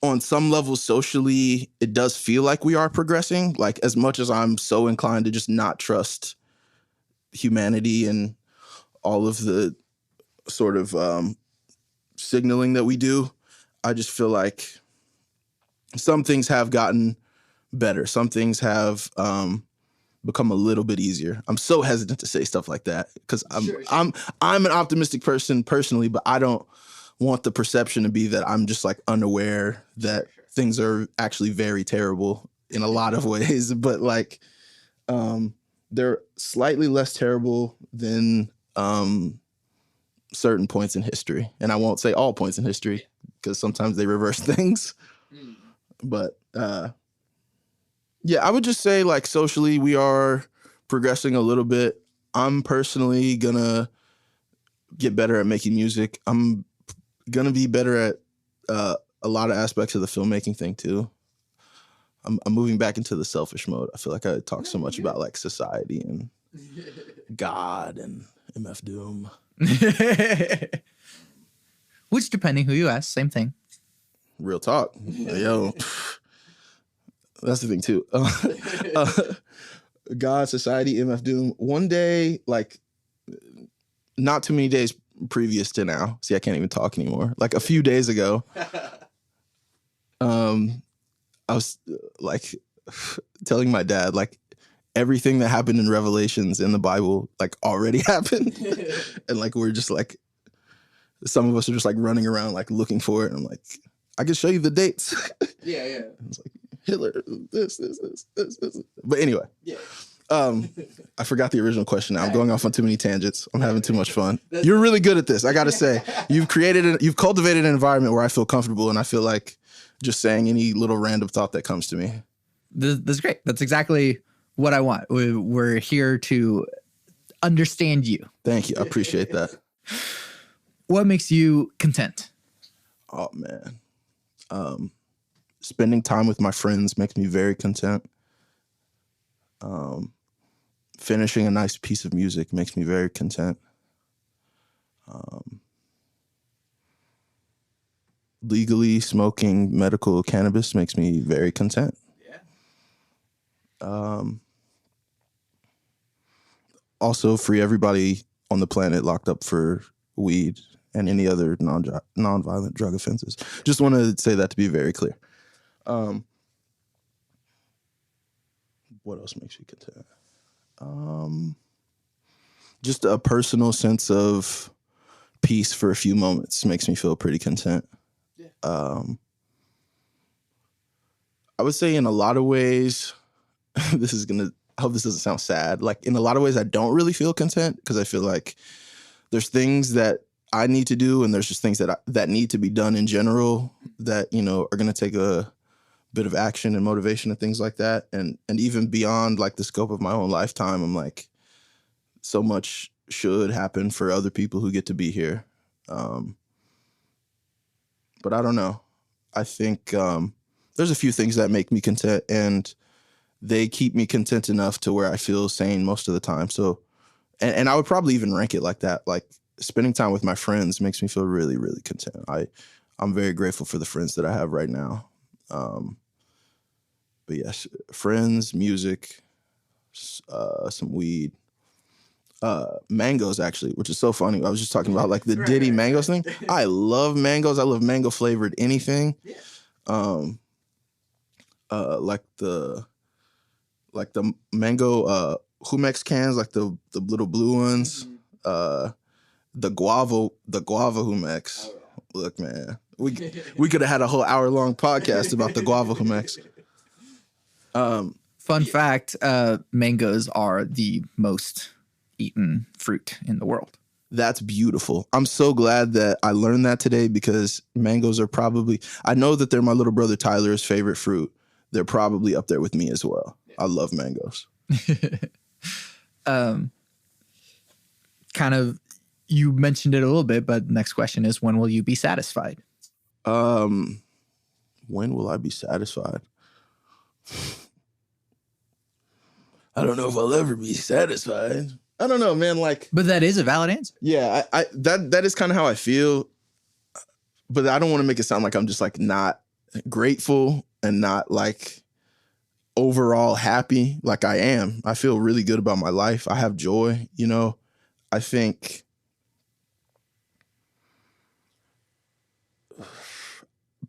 on some level socially, it does feel like we are progressing. Like as much as I'm so inclined to just not trust humanity and all of the sort of signaling that we do, I just feel like some things have gotten better. Some things have become a little bit easier. I'm so hesitant to say stuff like that because I'm an optimistic person personally, but I don't want the perception to be that I'm just like unaware that things are actually very terrible in a lot of ways. But like they're slightly less terrible than certain points in history. And I won't say all points in history because sometimes they reverse things. But yeah, I would just say like socially we are progressing a little bit. I'm personally gonna get better at making music. I'm gonna be better at a lot of aspects of the filmmaking thing too. I'm moving back into the selfish mode. I feel like I talk so much about like society and God and MF Doom. Which, depending who you ask, same thing. Real talk. Yo, that's the thing too. God, Society, MF Doom. One day, like, not too many days previous to now. See, I can't even talk anymore. Like a few days ago, I was like telling my dad, like, everything that happened in Revelations in the Bible, like, already happened. And like, we're just like, some of us are just like running around, like, looking for it. And I'm like, I can show you the dates. Yeah. It's like Hitler, this. But anyway, I forgot the original question now. I'm going off on too many tangents. I'm having too much fun. You're really good at this. I got to say, you've cultivated an environment where I feel comfortable, and I feel like just saying any little random thought that comes to me. That's great. That's exactly what I want. We're here to understand you. Thank you. I appreciate that. What makes you content? Oh, man. Spending time with my friends makes me very content. Finishing a nice piece of music makes me very content. Legally smoking medical cannabis makes me very content. Yeah. Also, free everybody on the planet locked up for weed and any other non-violent drug offenses. Just want to say that to be very clear. What else makes you content? Just a personal sense of peace for a few moments makes me feel pretty content. Yeah. I would say in a lot of ways, I hope this doesn't sound sad. Like, in a lot of ways, I don't really feel content because I feel like there's things that I need to do, and there's just things that need to be done in general that, you know, are going to take a bit of action and motivation and things like that. And even beyond like the scope of my own lifetime, I'm like, so much should happen for other people who get to be here. But I don't know. I think there's a few things that make me content, and they keep me content enough to where I feel sane most of the time. So, and I would probably even rank it like that. Like, spending time with my friends makes me feel really, really content. I'm very grateful for the friends that I have right now. But yes, friends, music, some weed, mangoes actually, which is so funny. I was just talking about like the Diddy mangoes thing. I love mangoes. I love mango flavored anything. Like the mango Humex cans, like the little blue ones. The guava Humex. Oh, yeah. Look, man, we could have had a whole hour-long podcast about the guava Humex. Fun fact, mangoes are the most eaten fruit in the world. That's beautiful. I'm so glad that I learned that today, because mangoes are probably, I know that they're my little brother Tyler's favorite fruit. They're probably up there with me as well. Yeah. I love mangoes. Kind of, you mentioned it a little bit, but the next question is, when will you be satisfied? When will I be satisfied? I don't know if I'll ever be satisfied. I don't know, man. Like, but that is a valid answer. Yeah, that is kind of how I feel. But I don't want to make it sound like I'm just like not grateful and not like overall happy. Like, I am. I feel really good about my life. I have joy, you know. I think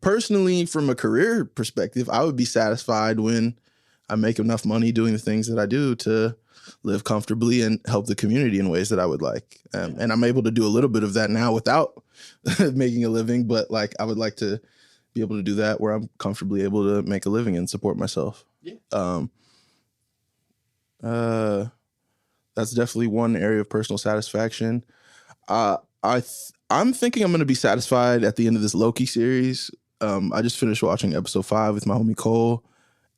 personally, from a career perspective, I would be satisfied when I make enough money doing the things that I do to live comfortably and help the community in ways that I would like. And I'm able to do a little bit of that now without making a living, but like, I would like to be able to do that where I'm comfortably able to make a living and support myself. Yeah. That's definitely one area of personal satisfaction. I'm thinking I'm going to be satisfied at the end of this Loki series. I just finished watching episode 5 with my homie Cole,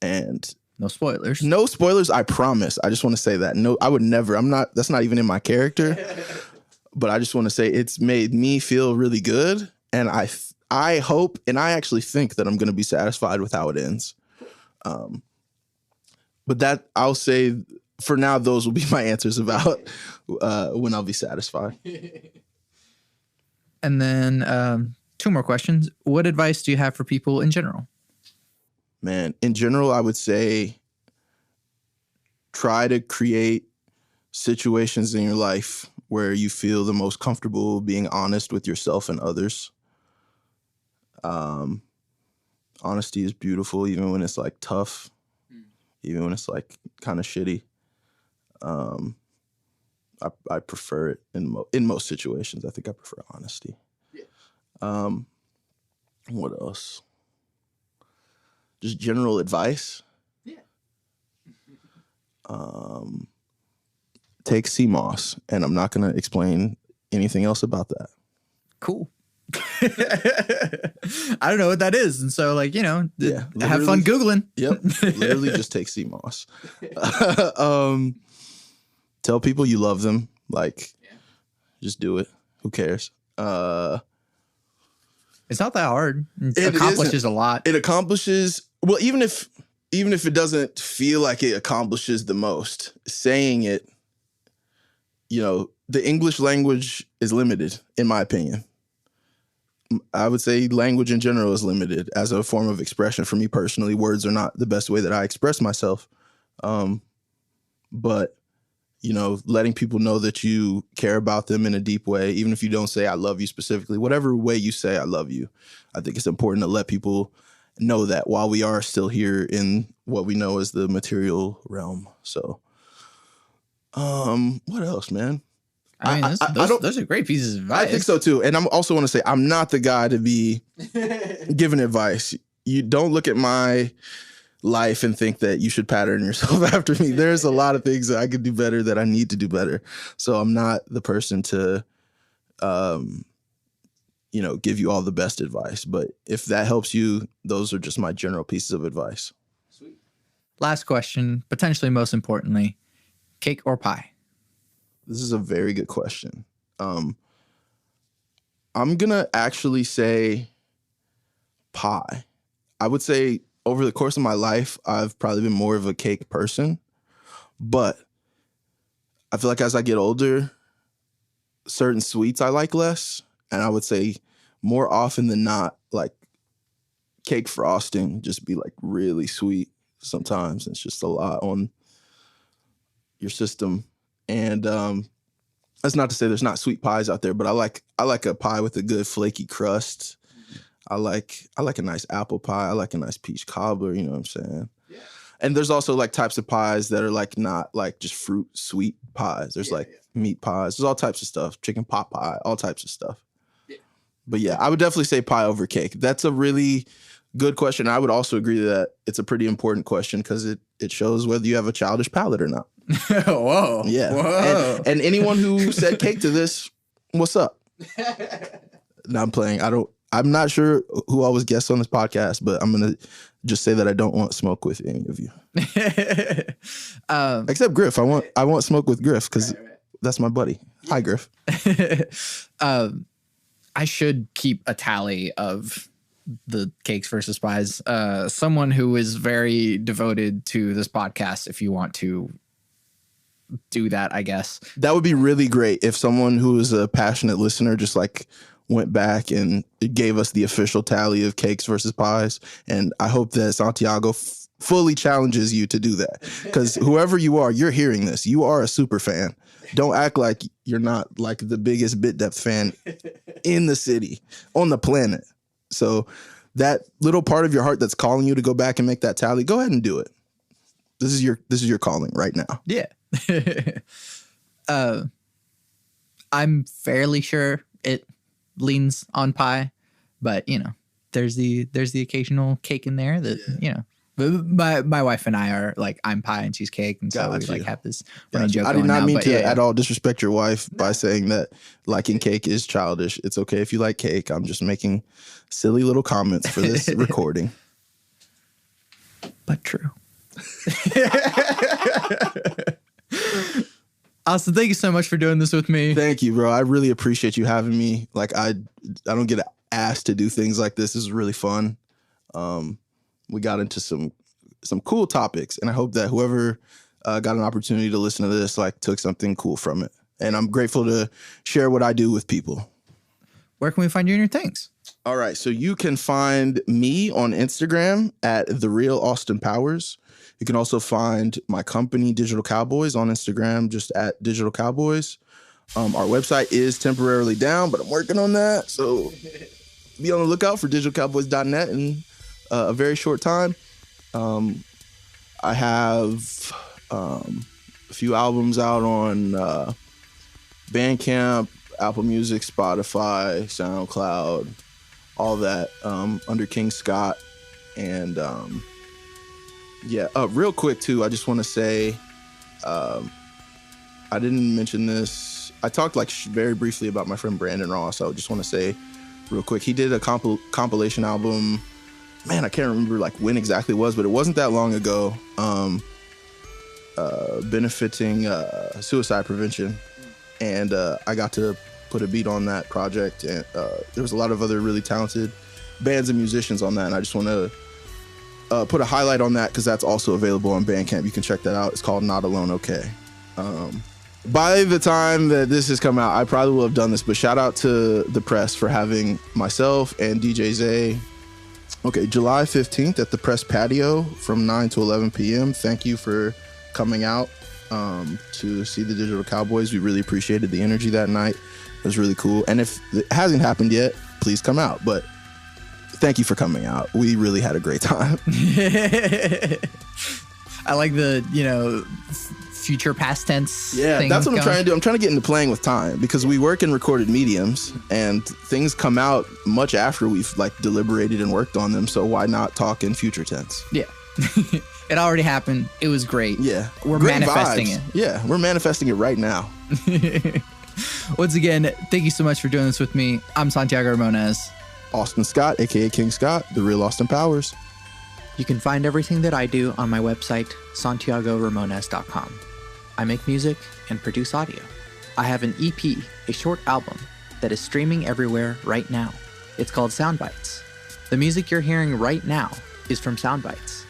and no spoilers. No spoilers, I promise. I just want to say that. No, I would never. That's not even in my character. But I just want to say it's made me feel really good, and I hope, and I actually think that I'm going to be satisfied with how it ends. But that, I'll say, for now, those will be my answers about when I'll be satisfied. And then 2 more questions. What advice do you have for people in general? Man, in general, I would say try to create situations in your life where you feel the most comfortable being honest with yourself and others. Honesty is beautiful, even when it's like tough, even when it's like kind of shitty. I prefer it in most situations. I think I prefer honesty. Yeah. What else? Just general advice. Yeah. Take CMOS, and I'm not going to explain anything else about that. Cool. I don't know what that is. And so, like, have fun Googling. Yep. Literally just take CMOS. Tell people you love them. Like, just do it. Who cares? It's not that hard. It accomplishes a lot. It accomplishes, well, even if it doesn't feel like it accomplishes the most, saying it, the English language is limited, in my opinion. I would say language in general is limited as a form of expression. For me personally, words are not the best way that I express myself. But, letting people know that you care about them in a deep way, even if you don't say I love you specifically, whatever way you say I love you, I think it's important to let people know that while we are still here in what we know as the material realm. So, what else, man? I mean, those are great pieces of advice. I think so too. And I'm also want to say I'm not the guy to be giving advice. You don't look at my life and think that you should pattern yourself after me. There's a lot of things that I could do better, that I need to do better. So I'm not the person to, give you all the best advice. But if that helps you, those are just my general pieces of advice. Sweet. Last question, potentially most importantly, cake or pie? This is a very good question. I'm going to actually say pie. I would say over the course of my life, I've probably been more of a cake person. But I feel like as I get older, certain sweets I like less. And I would say more often than not, like cake frosting just be like really sweet sometimes. It's just a lot on your system. And that's not to say there's not sweet pies out there, but I like a pie with a good flaky crust. I like a nice apple pie. I like a nice peach cobbler. You know what I'm saying? Yeah. And there's also like types of pies that are like not like just fruit sweet pies. There's meat pies. There's all types of stuff. Chicken pot pie. All types of stuff. Yeah. But yeah, I would definitely say pie over cake. That's a really good question. I would also agree that it's a pretty important question because it shows whether you have a childish palate or not. Whoa. Yeah. Whoa. And anyone who said cake to this, what's up? No, I'm playing. I'm not sure who I was guests on this podcast, but I'm going to just say that I don't want smoke with any of you. Except Griff. I want smoke with Griff because that's my buddy. Hi, Griff. I should keep a tally of the cakes versus pies. Someone who is very devoted to this podcast, if you want to do that, I guess. That would be really great if someone who is a passionate listener just like went back and gave us the official tally of cakes versus pies. And I hope that Santiago fully challenges you to do that. Because whoever you are, you're hearing this. You are a super fan. Don't act like you're not like the biggest Bit Depth fan in the city, on the planet. So that little part of your heart that's calling you to go back and make that tally, go ahead and do it. This is your calling right now. Yeah. I'm fairly sure it leans on pie, but there's the occasional cake in there that my wife and I are like, I'm pie and she's cake, and so we like have this running joke. I did not mean to at all disrespect your wife by saying that liking cake is childish. It's okay if you like cake. I'm just making silly little comments for this recording. But true. Austin, thank you so much for doing this with me. Thank you, bro. I really appreciate you having me. Like I don't get asked to do things like this. This is really fun. We got into some cool topics, and I hope that whoever got an opportunity to listen to this, like took something cool from it. And I'm grateful to share what I do with people. Where can we find you and your things? All right. So you can find me on Instagram at The Real Austin Powers. You can also find my company, Digital Cowboys, on Instagram, just at Digital Cowboys. Our website is temporarily down, but I'm working on that. So be on the lookout for digitalcowboys.net in a very short time. I have a few albums out on Bandcamp, Apple Music, Spotify, SoundCloud, all that under King Scott. And real quick too, I just want to say, I didn't mention this. I talked like very briefly about my friend Brandon Ross. So I just want to say real quick, he did a compilation album. Man, I can't remember like when exactly it was, but it wasn't that long ago. Benefiting suicide prevention. And I got to put a beat on that project. And there was a lot of other really talented bands and musicians on that. And I just want to put a highlight on that because that's also available on Bandcamp. You can check that out. It's called Not Alone Okay. By the time that this has come out, I probably will have done this, but shout out to the press for having myself and DJ Zay. Okay, July 15th at the press patio from 9 to 11 p.m. Thank you for coming out to see the Digital Cowboys. We really appreciated the energy that night. It was really cool. And if it hasn't happened yet, please come out. But thank you for coming out. We really had a great time. I like the, future past tense. Yeah, thing that's what going. I'm trying to do. I'm trying to get into playing with time because we work in recorded mediums and things come out much after we've like deliberated and worked on them. So why not talk in future tense? Yeah. It already happened. It was great. Yeah. We're Great manifesting vibes. it. Yeah, we're manifesting it right now. Once again, thank you so much for doing this with me. I'm Santiago Ramones. Austin Scott, aka King Scott, the real Austin Powers. You can find everything that I do on my website, santiagoramones.com. I make music and produce audio. I have an EP, a short album, that is streaming everywhere right now. It's called Soundbites. The music you're hearing right now is from Soundbites.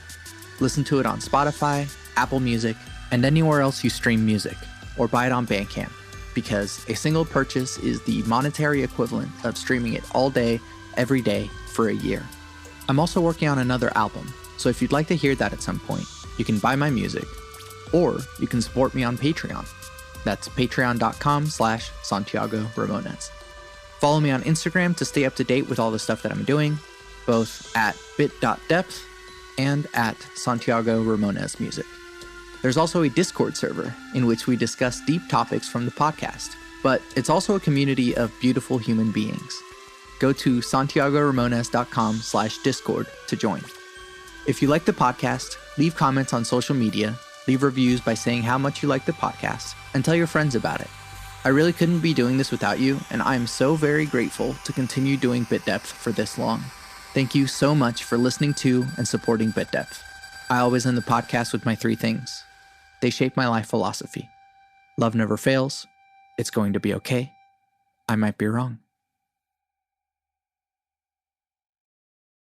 Listen to it on Spotify, Apple Music, and anywhere else you stream music, or buy it on Bandcamp, because a single purchase is the monetary equivalent of streaming it all day, every day, for a year. I'm also working on another album, so if you'd like to hear that at some point, you can buy my music, or you can support me on Patreon. That's patreon.com/Santiago Ramones. Follow me on Instagram to stay up to date with all the stuff that I'm doing, both at bit.depth and at Santiago Ramones Music. There's also a Discord server in which we discuss deep topics from the podcast, but it's also a community of beautiful human beings. Go to santiagoramones.com/Discord to join. If you like the podcast, leave comments on social media, leave reviews by saying how much you like the podcast, and tell your friends about it. I really couldn't be doing this without you, and I am so very grateful to continue doing Bit Depth for this long. Thank you so much for listening to and supporting Bit Depth. I always end the podcast with my 3 things. They shape my life philosophy. Love never fails. It's going to be okay. I might be wrong.